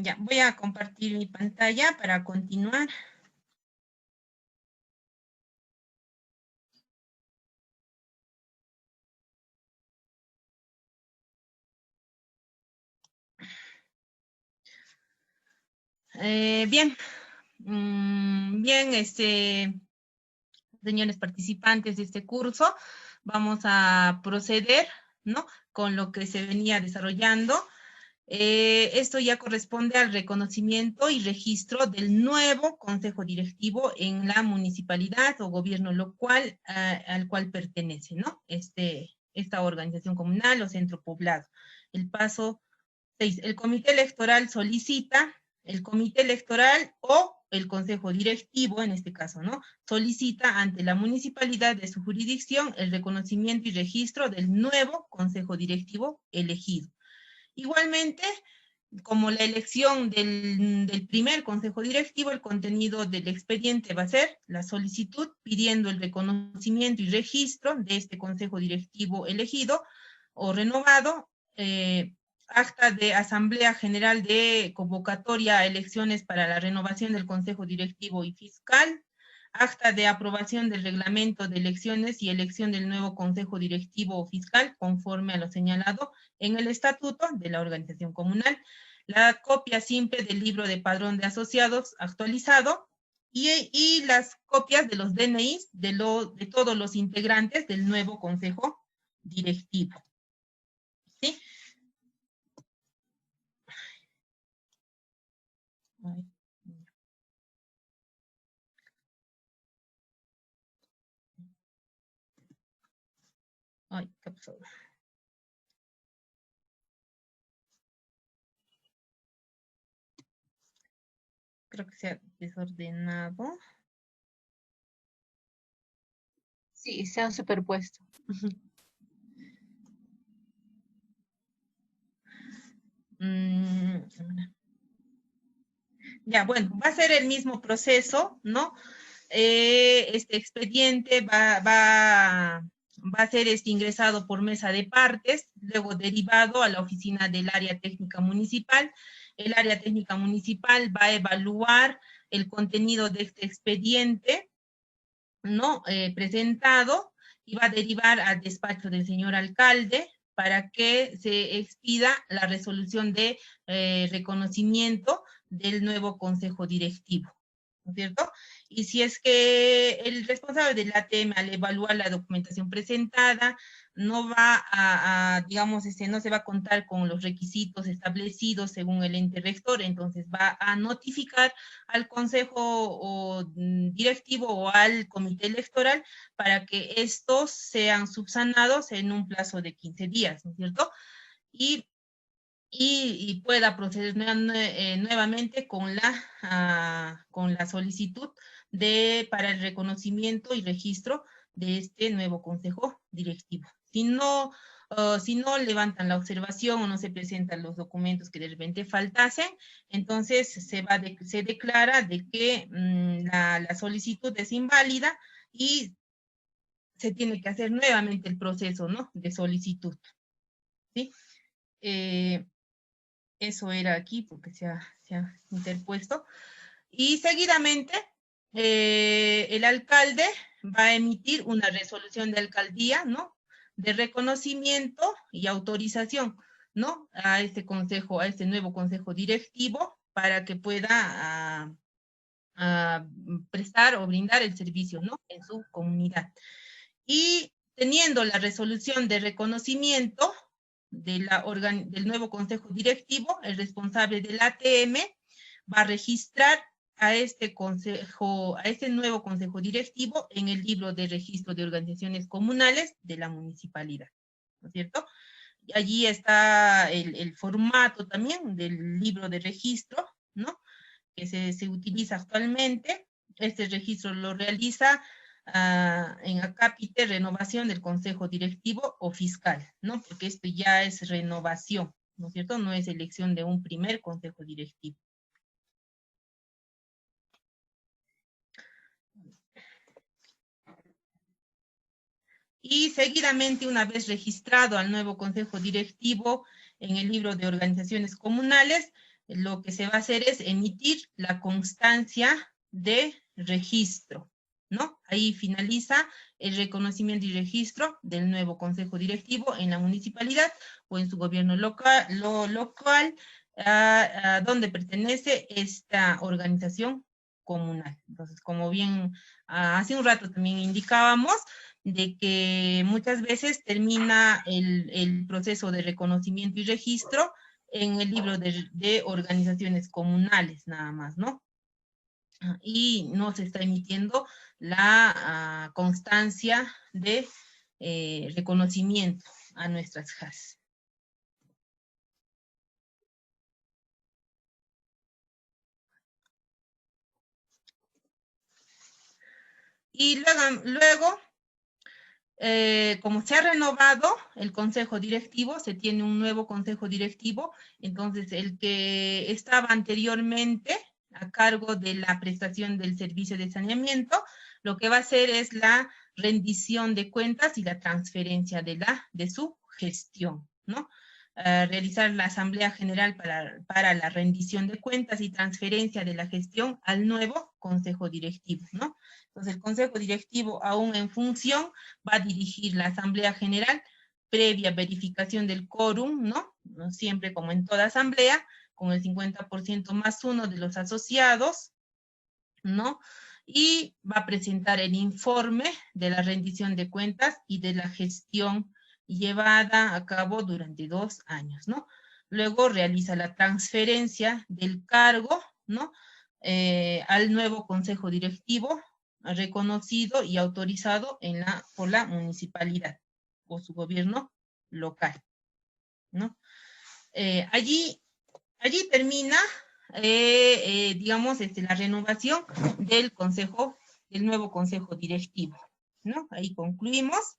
Ya, voy a compartir mi pantalla para continuar. Bien, señores participantes de este curso, vamos a proceder, ¿no? Con lo que se venía desarrollando. Esto ya corresponde al reconocimiento y registro del nuevo consejo directivo en la municipalidad o gobierno local al cual pertenece, ¿no? Esta organización comunal o centro poblado. El paso 6. El comité electoral solicita, el comité electoral o el consejo directivo, en este caso, ¿no? Solicita ante la municipalidad de su jurisdicción el reconocimiento y registro del nuevo consejo directivo elegido. Igualmente, como la elección del primer consejo directivo, el contenido del expediente va a ser la solicitud pidiendo el reconocimiento y registro de este consejo directivo elegido o renovado, acta de Asamblea General de convocatoria a elecciones para la renovación del Consejo Directivo y Fiscal, acta de aprobación del reglamento de elecciones y elección del nuevo Consejo Directivo o Fiscal conforme a lo señalado en el estatuto de la organización comunal, la copia simple del libro de padrón de asociados actualizado y las copias de los DNIs de todos los integrantes del nuevo Consejo Directivo. ¿Sí? Ay, ¿qué pasó? Creo que se ha desordenado. Sí, se han superpuesto. Ya, bueno, va a ser el mismo proceso, ¿no? Este expediente va a ser ingresado por mesa de partes, luego derivado a la oficina del área técnica municipal. El área técnica municipal va a evaluar el contenido de este expediente, ¿no? Presentado, y va a derivar al despacho del señor alcalde para que se expida la resolución de reconocimiento del nuevo consejo directivo, ¿no es cierto? Y si es que el responsable del ATM, al evaluar la documentación presentada, no va digamos, no se va a contar con los requisitos establecidos según el ente rector, entonces va a notificar al consejo directivo o al comité electoral para que estos sean subsanados en un plazo de 15 días, ¿no es cierto? Y pueda proceder nuevamente con la solicitud para el reconocimiento y registro de este nuevo consejo directivo. Si no levantan la observación o no se presentan los documentos que de repente faltasen, entonces se declara de que la solicitud es inválida y se tiene que hacer nuevamente el proceso, ¿no?, de solicitud, ¿sí? Eso era aquí porque se ha interpuesto. Y seguidamente el alcalde va a emitir una resolución de alcaldía, ¿no?, de reconocimiento y autorización, ¿no?, a este consejo, a este nuevo consejo directivo para que pueda prestar o brindar el servicio, ¿no?, en su comunidad. Y teniendo la resolución de reconocimiento del nuevo consejo directivo, el responsable del ATM va a registrar a este nuevo consejo directivo en el libro de registro de organizaciones comunales de la municipalidad, ¿no es cierto? Y allí está el formato también del libro de registro, ¿no?, que se utiliza actualmente. Este registro lo realiza en acápite renovación del consejo directivo o fiscal, ¿no?, porque esto ya es renovación, ¿no es cierto? No es elección de un primer consejo directivo. Y seguidamente, una vez registrado al nuevo consejo directivo en el libro de organizaciones comunales, lo que se va a hacer es emitir la constancia de registro, ¿no? Ahí finaliza el reconocimiento y registro del nuevo consejo directivo en la municipalidad o en su gobierno local, donde pertenece esta organización comunal. Entonces, como bien hace un rato también indicábamos, de que muchas veces termina el proceso de reconocimiento y registro en el libro de organizaciones comunales, nada más, ¿no? Y no se está emitiendo la constancia de reconocimiento a nuestras JAS. Y luego como se ha renovado el consejo directivo, se tiene un nuevo consejo directivo, entonces el que estaba anteriormente a cargo de la prestación del servicio de saneamiento, lo que va a hacer es la rendición de cuentas y la transferencia de su gestión, ¿no? Realizar la asamblea general para la rendición de cuentas y transferencia de la gestión al nuevo consejo directivo, ¿no? Entonces el consejo directivo, aún en función, va a dirigir la asamblea general previa verificación del quórum, ¿no? No siempre, como en toda asamblea, con el 50% más uno de los asociados, ¿no? Y va a presentar el informe de la rendición de cuentas y de la gestión llevada a cabo durante 2 años, ¿no? Luego realiza la transferencia del cargo, ¿no?, al nuevo consejo directivo reconocido y autorizado por la municipalidad, o su gobierno local, ¿no? Allí termina, digamos, la renovación del nuevo consejo directivo, ¿no? Ahí concluimos.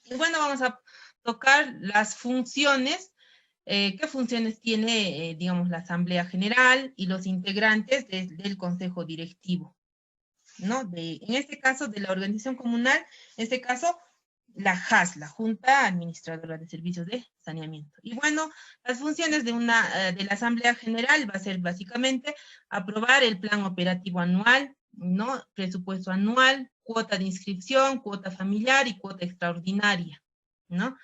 Y bueno, vamos a tocar las funciones, qué funciones tiene, digamos, la Asamblea General y los integrantes del consejo directivo, ¿no? En este caso, de la organización comunal, en este caso, la JAS, la Junta Administradora de Servicios de Saneamiento. Y bueno, las funciones de la Asamblea General va a ser básicamente aprobar el plan operativo anual, ¿no? Presupuesto anual, cuota de inscripción, cuota familiar y cuota extraordinaria, ¿no?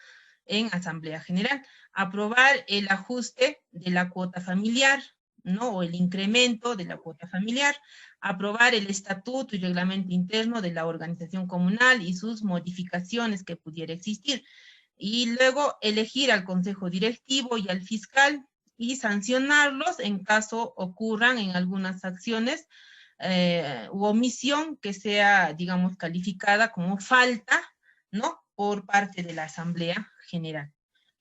En Asamblea General. Aprobar el ajuste de la cuota familiar, ¿no? O el incremento de la cuota familiar. Aprobar el estatuto y reglamento interno de la organización comunal y sus modificaciones que pudiera existir. Y luego elegir al consejo directivo y al fiscal y sancionarlos en caso ocurran en algunas acciones u omisión que sea, digamos, calificada como falta, ¿no? Por parte de la Asamblea General.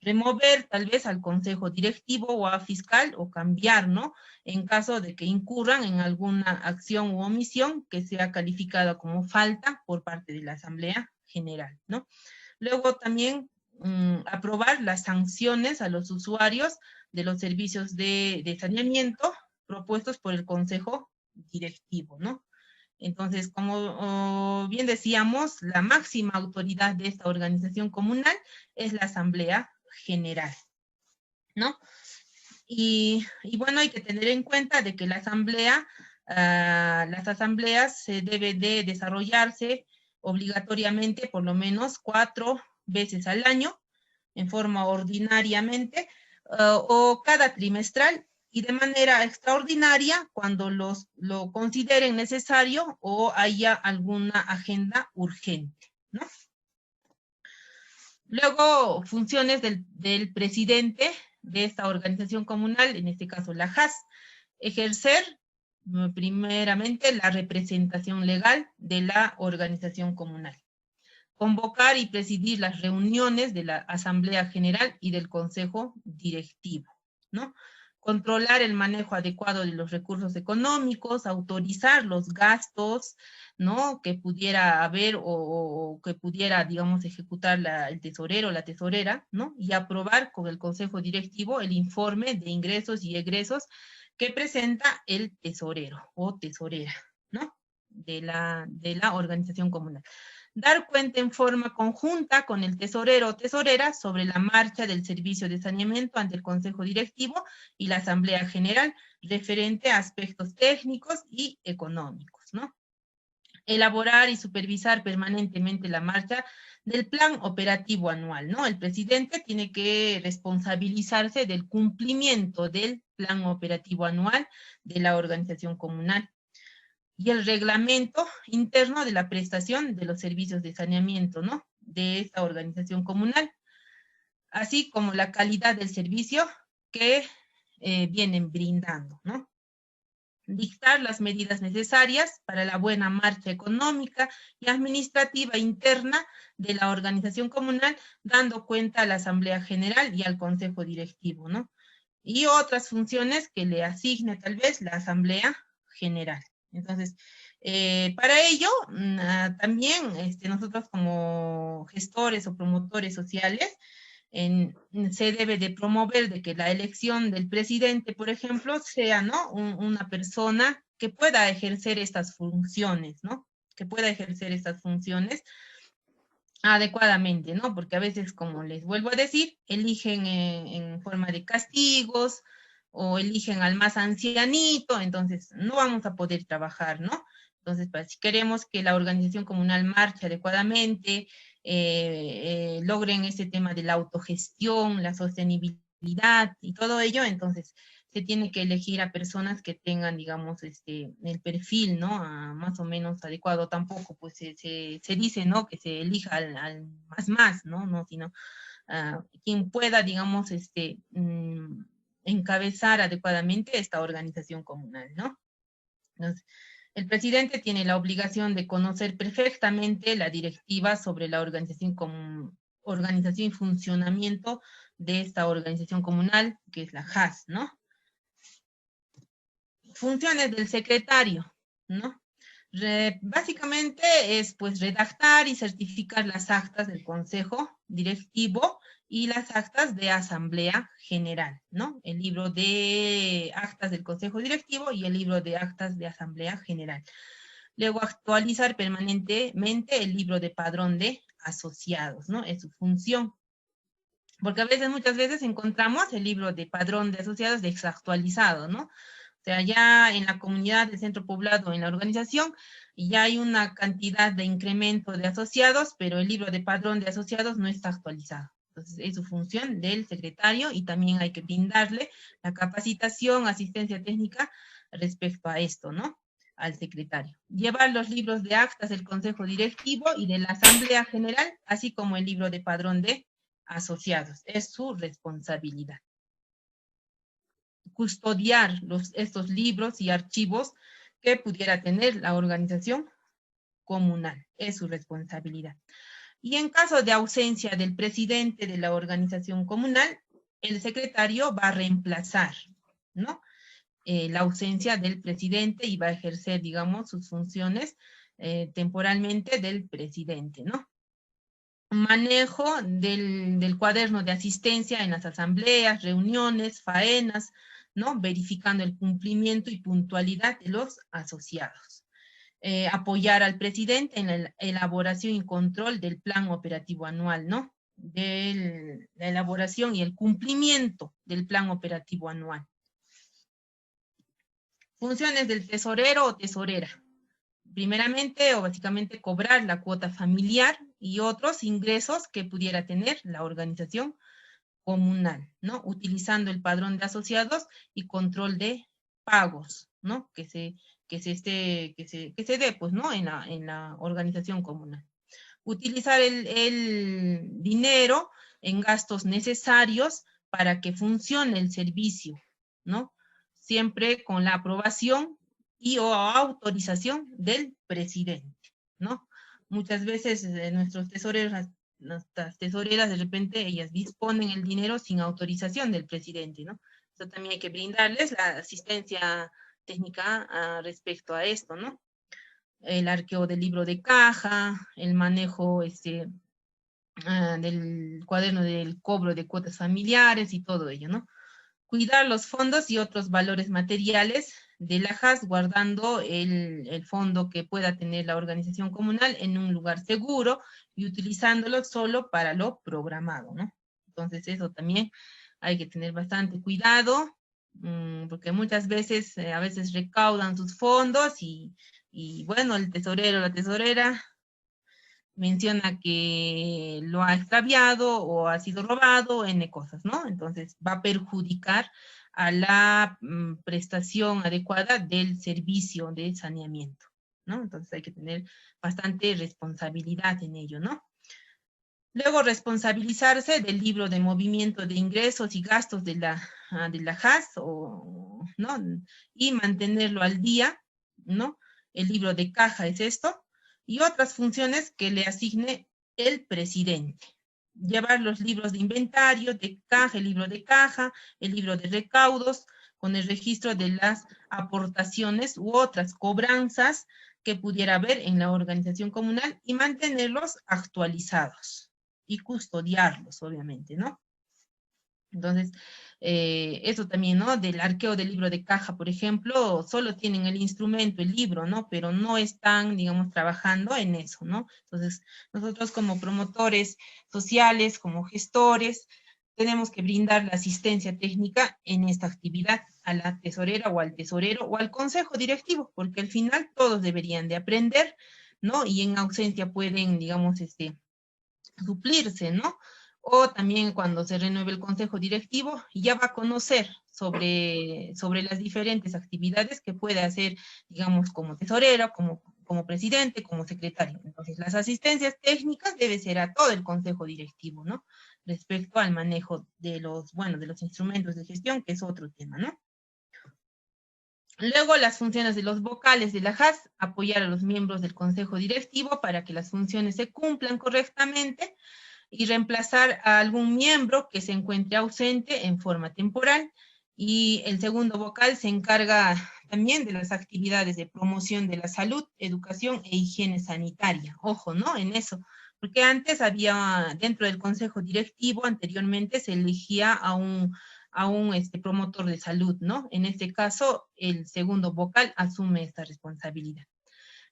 Remover tal vez al consejo directivo o a fiscal o cambiar, ¿no? En caso de que incurran en alguna acción u omisión que sea calificada como falta por parte de la Asamblea General, ¿no? Luego también aprobar las sanciones a los usuarios de los servicios de saneamiento propuestos por el consejo directivo, ¿no? Entonces, como bien decíamos, la máxima autoridad de esta organización comunal es la Asamblea General, ¿no? Y bueno, hay que tener en cuenta de que la asamblea, las asambleas se deben de desarrollarse obligatoriamente por lo menos 4 veces al año, en forma ordinariamente, o cada trimestral, y de manera extraordinaria cuando lo consideren necesario o haya alguna agenda urgente, ¿no? Luego, funciones del presidente de esta organización comunal, en este caso la JAS, ejercer primeramente la representación legal de la organización comunal, convocar y presidir las reuniones de la Asamblea General y del Consejo Directivo, ¿no? Controlar el manejo adecuado de los recursos económicos, autorizar los gastos, ¿no? Que pudiera haber o que pudiera, digamos, ejecutar el tesorero o la tesorera, ¿no? Y aprobar con el Consejo Directivo el informe de ingresos y egresos que presenta el tesorero o tesorera, ¿no? De la organización comunal. Dar cuenta en forma conjunta con el tesorero o tesorera sobre la marcha del servicio de saneamiento ante el Consejo Directivo y la Asamblea General referente a aspectos técnicos y económicos, ¿no? Elaborar y supervisar permanentemente la marcha del plan operativo anual, ¿no? El presidente tiene que responsabilizarse del cumplimiento del plan operativo anual de la organización comunal y el reglamento interno de la prestación de los servicios de saneamiento, ¿no? De esta organización comunal, así como la calidad del servicio que vienen brindando, ¿no? Dictar las medidas necesarias para la buena marcha económica y administrativa interna de la organización comunal, dando cuenta a la Asamblea General y al Consejo Directivo, ¿no? Y otras funciones que le asigne tal vez la Asamblea General. Entonces, para ello, también nosotros como gestores o promotores sociales, se debe de promover de que la elección del presidente, por ejemplo, sea, ¿no? Una persona que pueda ejercer estas funciones, ¿no? Que pueda ejercer estas funciones adecuadamente, ¿no? Porque a veces, como les vuelvo a decir, eligen en forma de castigos, o eligen al más ancianito, entonces no vamos a poder trabajar, ¿no? Entonces, si queremos que la organización comunal marche adecuadamente, logren ese tema de la autogestión, la sostenibilidad y todo ello, entonces se tiene que elegir a personas que tengan, digamos, el perfil, ¿no? Más o menos adecuado. Tampoco, pues, se dice, ¿no? Que se elija al más, ¿no? No, sino quien pueda, digamos, encabezar adecuadamente esta organización comunal, ¿no? Entonces, el presidente tiene la obligación de conocer perfectamente la directiva sobre la organización organización y funcionamiento de esta organización comunal, que es la JAS, ¿no? Funciones del secretario, ¿no? Básicamente es pues redactar y certificar las actas del Consejo Directivo y las actas de Asamblea General, ¿no? El libro de actas del Consejo Directivo y el libro de actas de Asamblea General. Luego actualizar permanentemente el libro de padrón de asociados, ¿no? Es su función. Porque a veces, muchas veces encontramos el libro de padrón de asociados desactualizado, ¿no? O sea, ya en la comunidad del centro poblado, en la organización, ya hay una cantidad de incremento de asociados, pero el libro de padrón de asociados no está actualizado. Entonces, es su función del secretario y también hay que brindarle la capacitación, asistencia técnica respecto a esto, ¿no? Al secretario. Llevar los libros de actas del Consejo Directivo y de la Asamblea General, así como el libro de padrón de asociados. Es su responsabilidad. Custodiar estos libros y archivos que pudiera tener la organización comunal. Es su responsabilidad. Y en caso de ausencia del presidente de la organización comunal, el secretario va a reemplazar, ¿no? La ausencia del presidente y va a ejercer, digamos, sus funciones temporalmente del presidente, ¿no? Manejo del cuaderno de asistencia en las asambleas, reuniones, faenas, ¿no? Verificando el cumplimiento y puntualidad de los asociados. Apoyar al presidente en la elaboración y control del plan operativo anual, ¿no? De la elaboración y el cumplimiento del plan operativo anual. Funciones del tesorero o tesorera. Primeramente o básicamente cobrar la cuota familiar y otros ingresos que pudiera tener la organización comunal, ¿no? Utilizando el padrón de asociados y control de pagos, ¿no? Que se dé, pues, ¿no? En la organización comunal. Utilizar el dinero en gastos necesarios para que funcione el servicio, ¿no? Siempre con la aprobación y o autorización del presidente, ¿no? Muchas veces nuestras tesoreras de repente ellas disponen el dinero sin autorización del presidente, ¿no? Eso también hay que brindarles la asistencia técnica respecto a esto, ¿no? El arqueo del libro de caja, el manejo del cuaderno del cobro de cuotas familiares y todo ello, ¿no? Cuidar los fondos y otros valores materiales de la JAS, guardando el fondo que pueda tener la organización comunal en un lugar seguro y utilizándolo solo para lo programado, ¿no? Entonces eso también hay que tener bastante cuidado, porque muchas veces, a veces recaudan sus fondos y bueno, el tesorero o la tesorera menciona que lo ha extraviado o ha sido robado, N cosas, ¿no? Entonces va a perjudicar a la prestación adecuada del servicio de saneamiento, ¿no? Entonces hay que tener bastante responsabilidad en ello, ¿no? Luego, responsabilizarse del libro de movimiento de ingresos y gastos de la JAS, ¿no? Y mantenerlo al día, ¿no? El libro de caja es esto, y otras funciones que le asigne el presidente. Llevar los libros de inventario, de caja, el libro de recaudos, con el registro de las aportaciones u otras cobranzas que pudiera haber en la organización comunal y mantenerlos actualizados y custodiarlos, obviamente, ¿no? Entonces, eso también, ¿no? Del arqueo del libro de caja, por ejemplo, solo tienen el instrumento, el libro, ¿no? Pero no están, digamos, trabajando en eso, ¿no? Entonces, nosotros como promotores sociales, como gestores, tenemos que brindar la asistencia técnica en esta actividad a la tesorera o al tesorero o al consejo directivo, porque al final todos deberían de aprender, ¿no? Y en ausencia pueden, digamos, suplirse, ¿no? O también cuando se renueve el consejo directivo, ya va a conocer sobre las diferentes actividades que puede hacer, digamos, como tesorera, como presidente, como secretario. Entonces, las asistencias técnicas debe ser a todo el consejo directivo, ¿no? Respecto al manejo de los instrumentos de gestión, que es otro tema, ¿no? Luego, las funciones de los vocales de la JAS, apoyar a los miembros del consejo directivo para que las funciones se cumplan correctamente, y reemplazar a algún miembro que se encuentre ausente en forma temporal. Y el segundo vocal se encarga también de las actividades de promoción de la salud, educación e higiene sanitaria. Ojo, ¿no? En eso. Porque antes había, dentro del consejo directivo, anteriormente se elegía a un promotor de salud, ¿no? En este caso, el segundo vocal asume esta responsabilidad.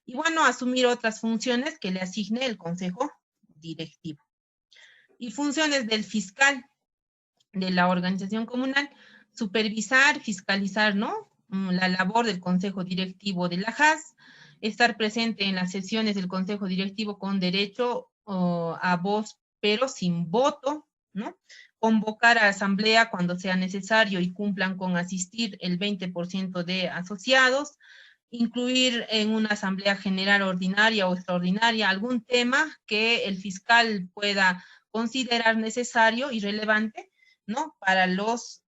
Y bueno, asumir otras funciones que le asigne el consejo directivo. Y funciones del fiscal de la organización comunal: supervisar, fiscalizar, ¿no? La labor del consejo directivo de la JAS, estar presente en las sesiones del consejo directivo con derecho a voz, pero sin voto, ¿no? Convocar a asamblea cuando sea necesario y cumplan con asistir el 20% de asociados, incluir en una asamblea general ordinaria o extraordinaria algún tema que el fiscal pueda considerar necesario y relevante, ¿no? Para los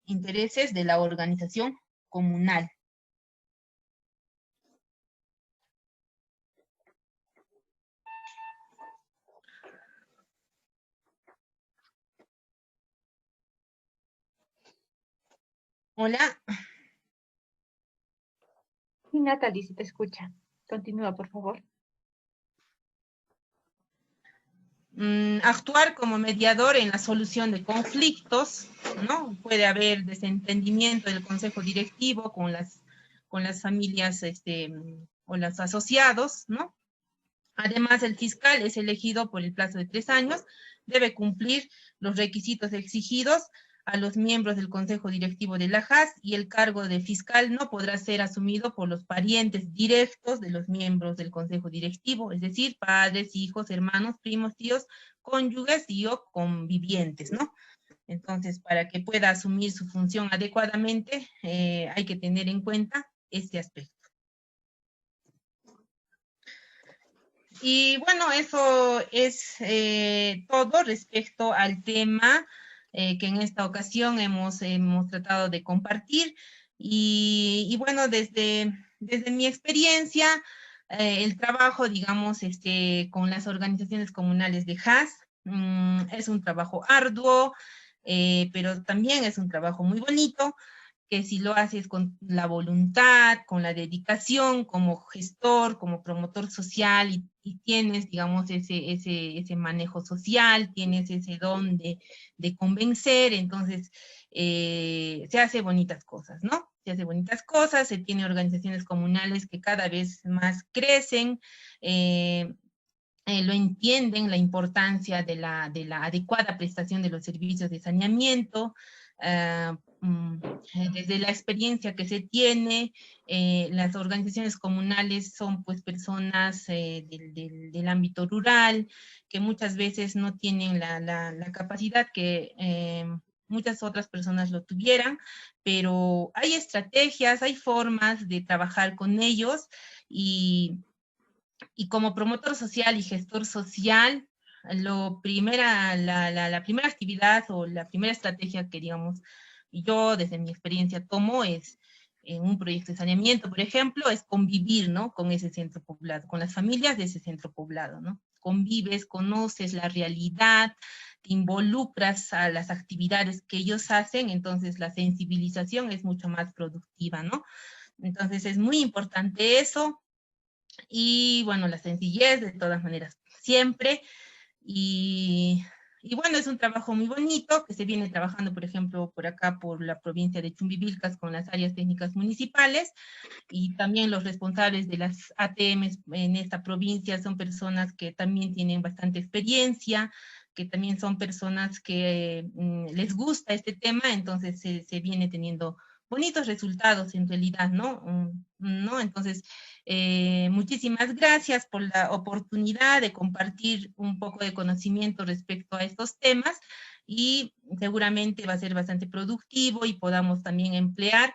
intereses de la organización comunal. Hola. Sí, Natalie, si te escucha. Continúa, por favor. Actuar como mediador en la solución de conflictos, ¿no? Puede haber desentendimiento del consejo directivo con las familias o los asociados, ¿no? Además, el fiscal es elegido por el plazo de 3 años, debe cumplir los requisitos exigidos a los miembros del consejo directivo de la JAS, y el cargo de fiscal no podrá ser asumido por los parientes directos de los miembros del consejo directivo, es decir, padres, hijos, hermanos, primos, tíos, cónyuges y o convivientes, ¿no? Entonces, para que pueda asumir su función adecuadamente, hay que tener en cuenta este aspecto. Y bueno, eso es todo respecto al tema que en esta ocasión hemos tratado de compartir. Y bueno, desde mi experiencia, el trabajo, digamos, con las organizaciones comunales de JAS es un trabajo arduo, pero también es un trabajo muy bonito, que si lo haces con la voluntad, con la dedicación, como gestor, como promotor social, y tienes, digamos, ese manejo social, tienes ese don de convencer, entonces se hace bonitas cosas, ¿no? Se hace bonitas cosas, se tiene organizaciones comunales que cada vez más crecen, lo entienden, la importancia de la adecuada prestación de los servicios de saneamiento. Desde la experiencia que se tiene, las organizaciones comunales son pues personas del ámbito rural, que muchas veces no tienen la capacidad que muchas otras personas lo tuvieran, pero hay estrategias, hay formas de trabajar con ellos, y como promotor social y gestor social, la primera actividad o la primera estrategia que, digamos, yo desde mi experiencia tomo es, en un proyecto de saneamiento, por ejemplo, es convivir, ¿no? Con ese centro poblado, con las familias de ese centro poblado, ¿no? Convives, conoces la realidad, te involucras a las actividades que ellos hacen, entonces la sensibilización es mucho más productiva, ¿no? Entonces es muy importante eso. Y bueno, la sencillez de todas maneras, siempre. Y bueno, es un trabajo muy bonito que se viene trabajando, por ejemplo, por acá, por la provincia de Chumbivilcas, con las áreas técnicas municipales, y también los responsables de las ATMs en esta provincia son personas que también tienen bastante experiencia, que también son personas que les gusta este tema, entonces se viene teniendo bonitos resultados en realidad, ¿no? Entonces, muchísimas gracias por la oportunidad de compartir un poco de conocimiento respecto a estos temas, y seguramente va a ser bastante productivo y podamos también emplear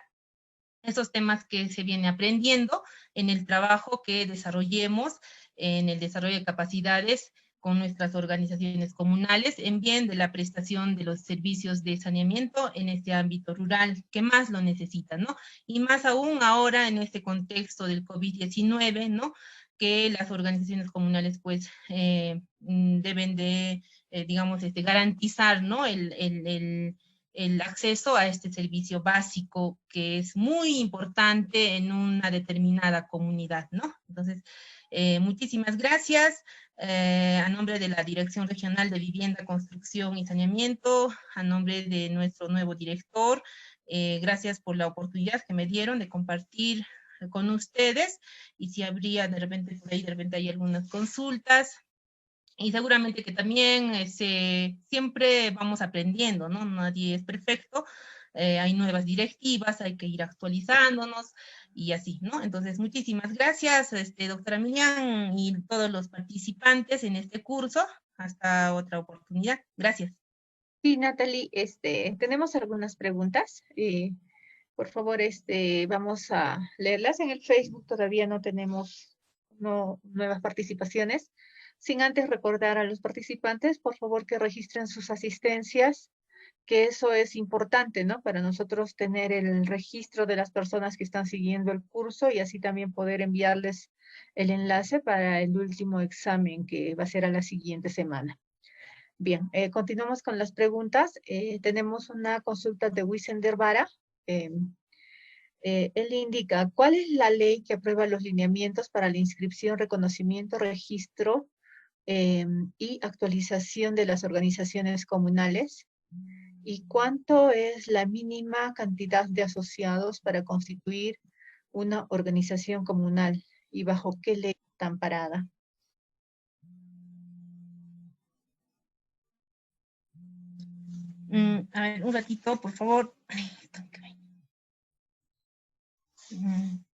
esos temas que se viene aprendiendo en el trabajo que desarrollemos, en el desarrollo de capacidades con nuestras organizaciones comunales, en bien de la prestación de los servicios de saneamiento en este ámbito rural que más lo necesita, ¿no? Y más aún ahora en este contexto del COVID-19, ¿no? Que las organizaciones comunales pues deben de digamos, garantizar, ¿no? El acceso a este servicio básico que es muy importante en una determinada comunidad, ¿no? Entonces, muchísimas gracias. A nombre de la Dirección Regional de Vivienda, Construcción y Saneamiento, a nombre de nuestro nuevo director, gracias por la oportunidad que me dieron de compartir con ustedes, y si habría de repente por ahí, de repente hay algunas consultas, y seguramente que también siempre vamos aprendiendo, ¿no? Nadie es perfecto, hay nuevas directivas, hay que ir actualizándonos y así, ¿no? Entonces, muchísimas gracias, doctora Millán y todos los participantes en este curso. Hasta otra oportunidad. Gracias. Sí, Natalie, tenemos algunas preguntas. Por favor, vamos a leerlas. En el Facebook todavía no tenemos nuevas participaciones. Sin antes recordar a los participantes, por favor, que registren sus asistencias, que eso es importante, ¿no? Para nosotros tener el registro de las personas que están siguiendo el curso y así también poder enviarles el enlace para el último examen que va a ser a la siguiente semana. Bien, continuamos con las preguntas. Tenemos una consulta de Wisender Vara. Él indica, ¿cuál es la ley que aprueba los lineamientos para la inscripción, reconocimiento, registro y actualización de las organizaciones comunales? ¿Y cuánto es la mínima cantidad de asociados para constituir una organización comunal? ¿Y bajo qué ley está amparada? A ver, un ratito, por favor.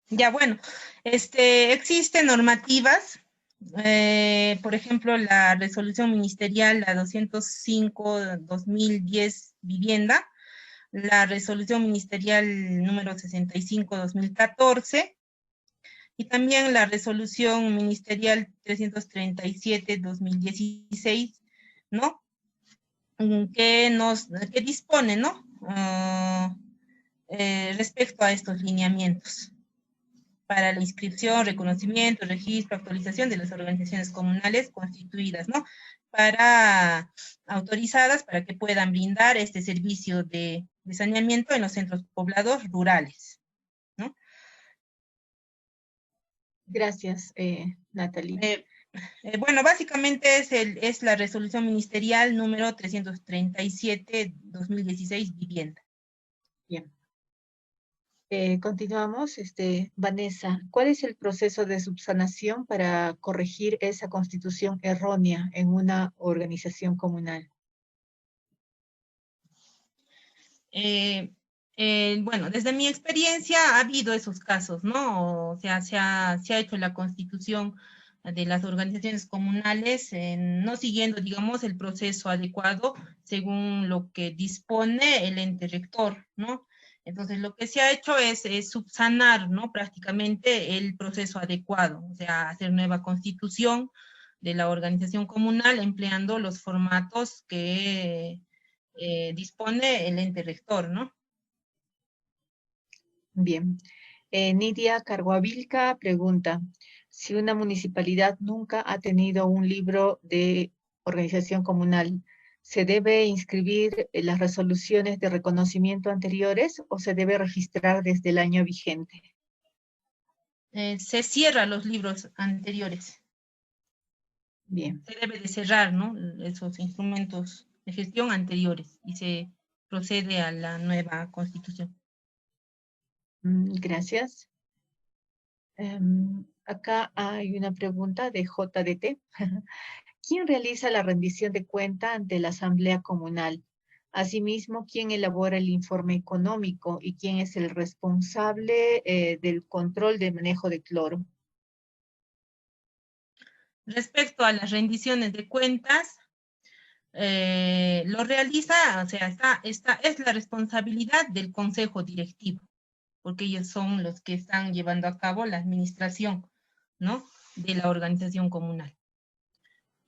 Ya, bueno, existen normativas, por ejemplo, la resolución ministerial, la 205-2010 vivienda, la resolución ministerial número 65-2014, y también la resolución ministerial 337-2016, ¿no? Que dispone, ¿no? Respecto a estos lineamientos para la inscripción, reconocimiento, registro, actualización de las organizaciones comunales constituidas, ¿no? Autorizadas para que puedan brindar este servicio de saneamiento en los centros poblados rurales, ¿no? Gracias, Natalie. Bueno, básicamente es la resolución ministerial número 337-2016 vivienda. Bien. Continuamos. Vanessa, ¿cuál es el proceso de subsanación para corregir esa constitución errónea en una organización comunal? Bueno, desde mi experiencia ha habido esos casos, ¿no? O sea, se ha hecho la constitución de las organizaciones comunales, no siguiendo, digamos, el proceso adecuado según lo que dispone el ente rector, ¿no? Entonces, lo que se ha hecho es subsanar, ¿no? Prácticamente el proceso adecuado, o sea, hacer nueva constitución de la organización comunal empleando los formatos que dispone el ente rector, ¿no? Bien. Nidia Carguavilca pregunta, si una municipalidad nunca ha tenido un libro de organización comunal, ¿se debe inscribir en las resoluciones de reconocimiento anteriores o se debe registrar desde el año vigente? Se cierran los libros anteriores. Bien. Se debe de cerrar, ¿no? Esos instrumentos de gestión anteriores y se procede a la nueva constitución. Gracias. Acá hay una pregunta de JDT. ¿Quién realiza la rendición de cuenta ante la Asamblea Comunal? Asimismo, ¿quién elabora el informe económico y quién es el responsable del control de manejo de cloro? Respecto a las rendiciones de cuentas, lo realiza, o sea, esta es la responsabilidad del Consejo Directivo, porque ellos son los que están llevando a cabo la administración, ¿no? De la organización comunal.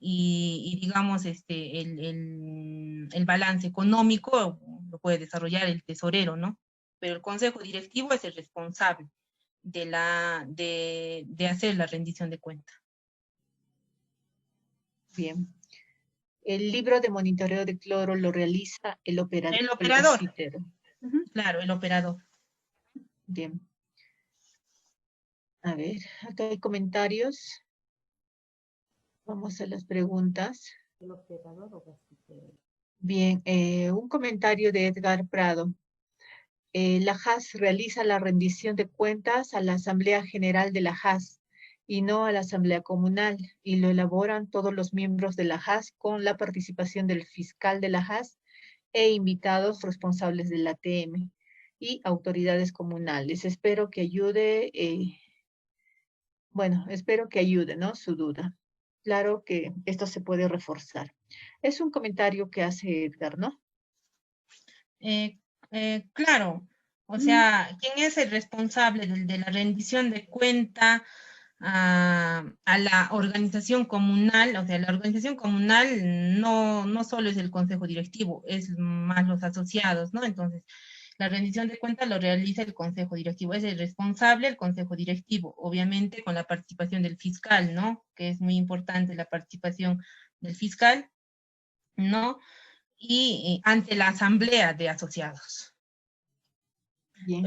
Y digamos, el balance económico lo puede desarrollar el tesorero, ¿no? Pero el Consejo Directivo es el responsable de hacer la rendición de cuenta. Bien. El libro de monitoreo de cloro lo realiza el operador. El operador. Ujú. Claro, el operador. Bien. A ver, acá hay comentarios. Vamos a las preguntas. Bien, un comentario de Edgar Prado. La JAS realiza la rendición de cuentas a la Asamblea General de la JAS y no a la Asamblea Comunal, y lo elaboran todos los miembros de la JAS con la participación del fiscal de la JAS e invitados responsables del ATM y autoridades comunales. Espero que ayude, espero que ayude, ¿no? Su duda. Claro que esto se puede reforzar. Es un comentario que hace Edgar, ¿no? Claro, o sea, ¿quién es el responsable de la rendición de cuenta a la organización comunal? O sea, la organización comunal no solo es el consejo directivo, es más los asociados, ¿no? Entonces, la rendición de cuentas lo realiza el consejo directivo, es el responsable el consejo directivo, obviamente con la participación del fiscal, ¿no? Que es muy importante la participación del fiscal, ¿no? Y ante la asamblea de asociados. Bien.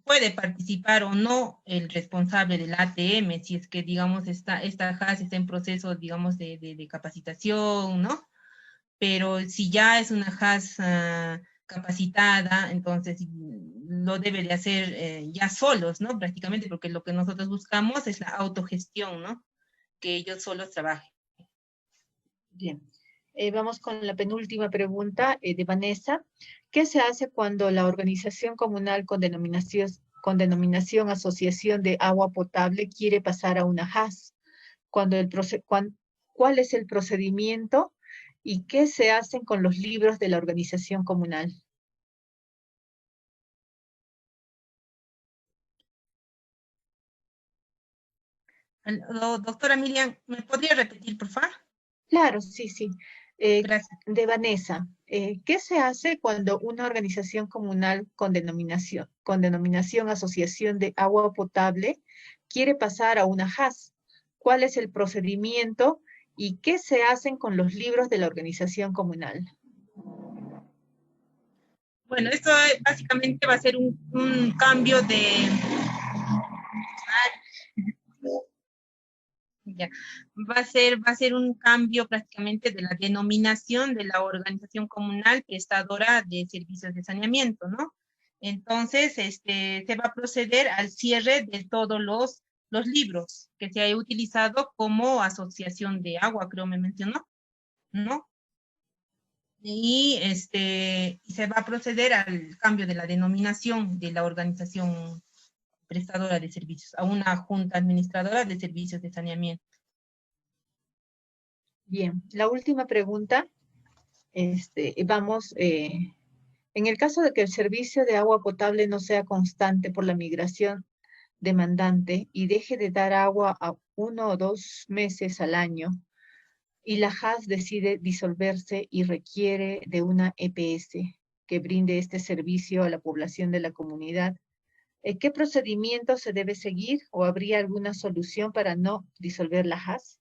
Puede participar o no el responsable del ATM, si es que, digamos, esta JAS está en proceso, digamos, de capacitación, ¿no? Pero si ya es una JAS capacitada, entonces lo debe de hacer ya solos, ¿no? Prácticamente, porque lo que nosotros buscamos es la autogestión, ¿no? Que ellos solos trabajen. Bien. Vamos con la penúltima pregunta de Vanessa. ¿Qué se hace cuando la organización comunal con denominación Asociación de Agua Potable quiere pasar a una JAS? ¿Cuál es el procedimiento y qué se hacen con los libros de la organización comunal? Doctora Miriam, ¿me podría repetir, por favor? Claro, sí, sí. Gracias. De Vanessa, ¿qué se hace cuando una organización comunal con denominación Asociación de Agua Potable quiere pasar a una JAS? ¿Cuál es el procedimiento y qué se hacen con los libros de la organización comunal? Bueno, esto básicamente va a ser un cambio de... Ya. Va a ser un cambio prácticamente de la denominación de la organización comunal prestadora de servicios de saneamiento, ¿no? Entonces, se va a proceder al cierre de todos los libros que se haya utilizado como asociación de agua, creo me mencionó, ¿no? Y se va a proceder al cambio de la denominación de la organización prestadora de servicios a una junta administradora de servicios de saneamiento. Bien, la última pregunta, en el caso de que el servicio de agua potable no sea constante por la migración demandante y deje de dar agua a 1 o 2 meses al año, y la JAS decide disolverse y requiere de una EPS que brinde este servicio a la población de la comunidad, ¿qué procedimiento se debe seguir o habría alguna solución para no disolver la JAS?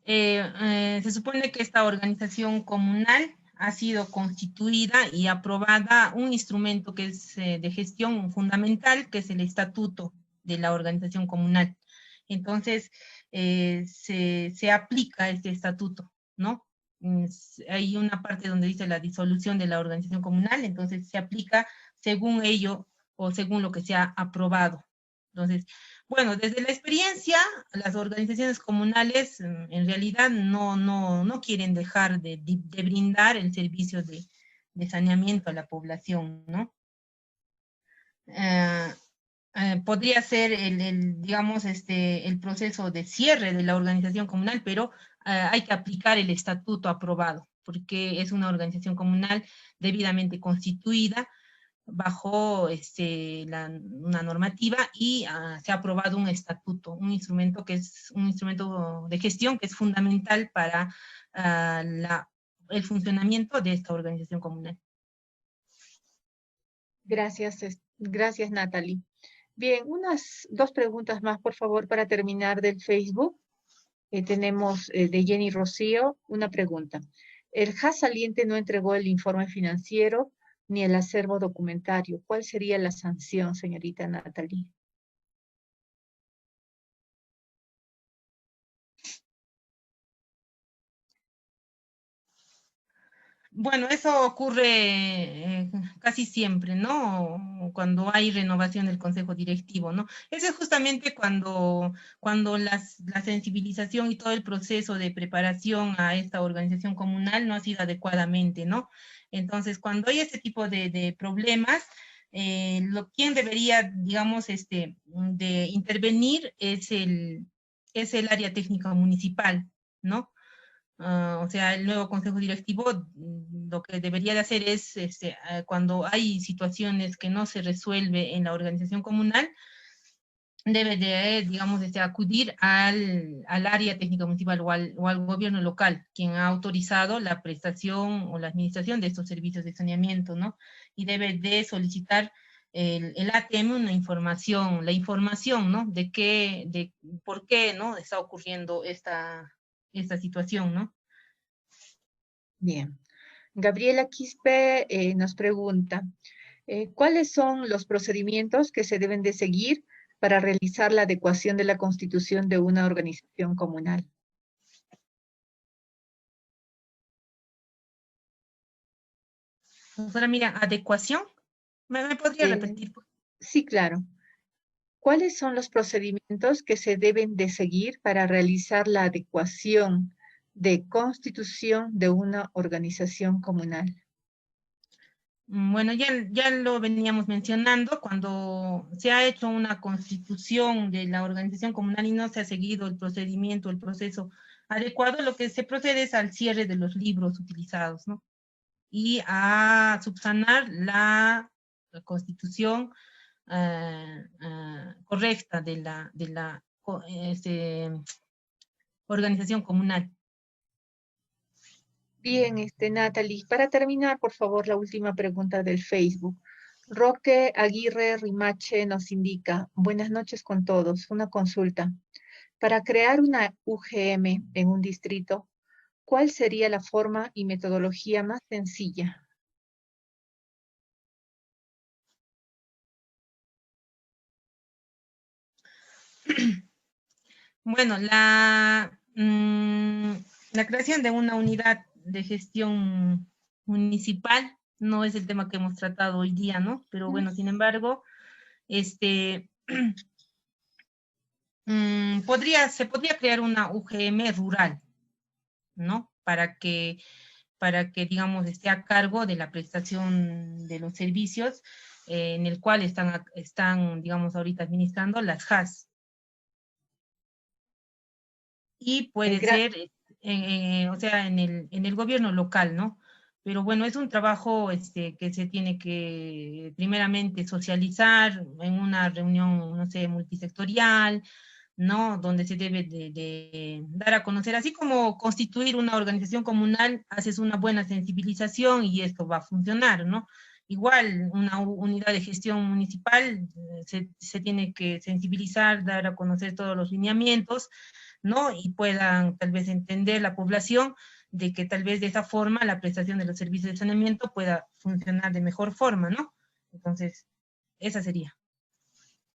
Se supone que esta organización comunal ha sido constituida y aprobada un instrumento que es de gestión fundamental, que es el estatuto de la organización comunal. Entonces, se aplica este estatuto, ¿no? Hay una parte donde dice la disolución de la organización comunal, entonces se aplica según ello o según lo que se ha aprobado. Entonces, bueno, desde la experiencia, las organizaciones comunales en realidad no quieren dejar de brindar el servicio de saneamiento a la población, ¿no? Podría ser digamos, el proceso de cierre de la organización comunal, pero hay que aplicar el estatuto aprobado, porque es una organización comunal debidamente constituida, bajo una normativa y se ha aprobado un estatuto, un instrumento que es un instrumento de gestión que es fundamental para el funcionamiento de esta organización comunal. Gracias, gracias Natalie. Bien, unas 2 preguntas más, por favor, para terminar del Facebook. tenemos de Jenny Rocío una pregunta. El JAS saliente no entregó el informe financiero ni el acervo documentario. ¿Cuál sería la sanción, señorita Natalie? Bueno, eso ocurre casi siempre, ¿no? Cuando hay renovación del consejo directivo, ¿no? Eso es justamente cuando la sensibilización y todo el proceso de preparación a esta organización comunal no ha sido adecuadamente, ¿no? Entonces, cuando hay este tipo de problemas, quien debería, digamos, de intervenir es el área técnica municipal, ¿no? O sea, el nuevo consejo directivo lo que debería de hacer es, cuando hay situaciones que no se resuelve en la organización comunal, debe de, digamos, acudir al área técnica municipal o al gobierno local, quien ha autorizado la prestación o la administración de estos servicios de saneamiento, ¿no? Y debe de solicitar el ATM la información, ¿no? De por qué, ¿no? Está ocurriendo esta situación, ¿no? Bien. Gabriela Quispe nos pregunta, ¿cuáles son los procedimientos que se deben de seguir para realizar la adecuación de la constitución de una organización comunal? Doctora, mira, ¿adecuación? ¿Me podría repetir? Sí, claro. ¿Cuáles son los procedimientos que se deben de seguir para realizar la adecuación de constitución de una organización comunal? Bueno, ya lo veníamos mencionando, cuando se ha hecho una constitución de la organización comunal y no se ha seguido el procedimiento, el proceso adecuado, lo que se procede es al cierre de los libros utilizados, ¿no? Y a subsanar la constitución correcta de la organización comunal. Bien, Natalie, para terminar, por favor, la última pregunta del Facebook. Roque Aguirre Rimache nos indica, buenas noches con todos, una consulta. Para crear una UGM en un distrito, ¿cuál sería la forma y metodología más sencilla? Bueno, la creación de una unidad de gestión municipal no es el tema que hemos tratado hoy día, ¿no? Pero bueno, sin embargo, se podría crear una UGM rural, ¿no? Para que digamos, esté a cargo de la prestación de los servicios en el cual están, digamos, ahorita administrando las JAS. Y puede ser, o sea, en el gobierno local, ¿no? Pero bueno, es un trabajo que se tiene que primeramente socializar en una reunión, no sé, multisectorial, ¿no? Donde se debe de dar a conocer, así como constituir una organización comunal, haces una buena sensibilización y esto va a funcionar, ¿no? Igual, una unidad de gestión municipal se tiene que sensibilizar, dar a conocer todos los lineamientos, ¿no? Y puedan tal vez entender la población de que tal vez de esa forma la prestación de los servicios de saneamiento pueda funcionar de mejor forma, ¿no? Entonces, esa sería.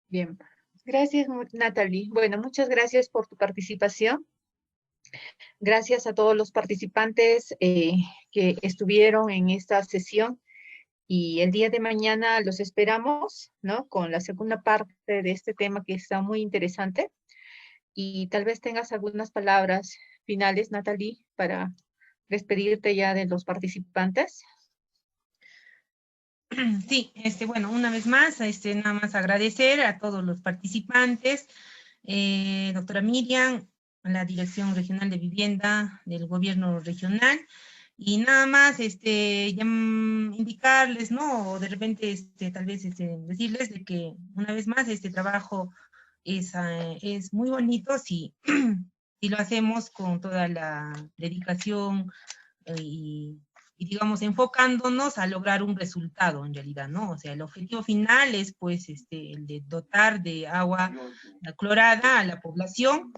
Bien. Gracias, Natalie. Bueno, muchas gracias por tu participación. Gracias a todos los participantes que estuvieron en esta sesión. Y el día de mañana los esperamos, ¿no? Con la segunda parte de este tema que está muy interesante. Y tal vez tengas algunas palabras finales, Natalie, para despedirte ya de los participantes. Sí, bueno, una vez más, nada más agradecer a todos los participantes, doctora Miriam, la Dirección Regional de Vivienda del Gobierno Regional, y nada más, ya indicarles, ¿no? O de repente, tal vez, decirles de que, una vez más, este trabajo es muy bonito si lo hacemos con toda la dedicación y digamos, enfocándonos a lograr un resultado en realidad, ¿no? O sea, el objetivo final es, pues, el de dotar de agua clorada a la población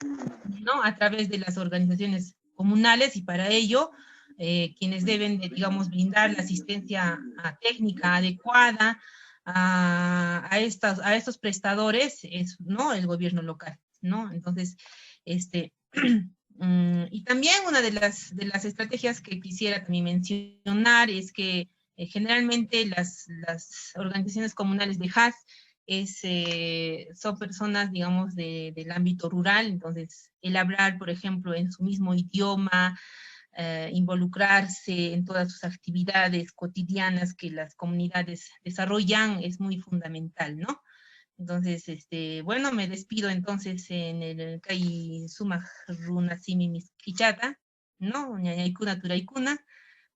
¿no? A través de las organizaciones comunales, y para ello, quienes deben, digamos, brindar la asistencia técnica adecuada a estos prestadores es, ¿no?, el gobierno local, ¿no? Entonces, y también una de las estrategias que quisiera también mencionar es que generalmente las organizaciones comunales de HAS son personas, digamos, del ámbito rural. Entonces el hablar, por ejemplo, en su mismo idioma, involucrarse en todas sus actividades cotidianas que las comunidades desarrollan es muy fundamental, ¿no? Entonces, bueno, me despido entonces en el Kai Sumaj Runa Simi Miskichata, ¿no? Ñañaykuna turaykuna,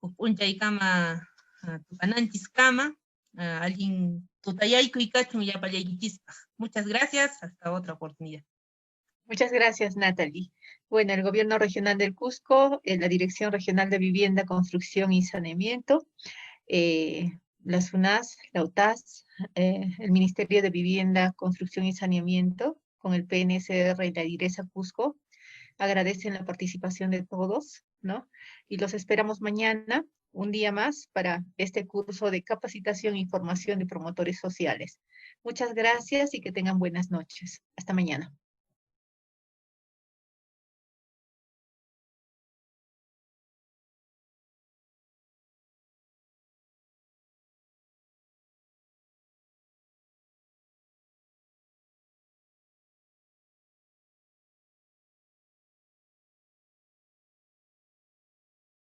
upunchaykama tupananchiskama, alguien tutayayku y kachun yapallaykichispaj. Muchas gracias, hasta otra oportunidad. Muchas gracias, Natalie. Bueno, el Gobierno Regional del Cusco, la Dirección Regional de Vivienda, Construcción y Saneamiento, la SUNAS, la UTAS, el Ministerio de Vivienda, Construcción y Saneamiento, con el PNSR y la DIRESA Cusco, agradecen la participación de todos, ¿no? Y los esperamos mañana, un día más, para este curso de capacitación y formación de promotores sociales. Muchas gracias y que tengan buenas noches. Hasta mañana.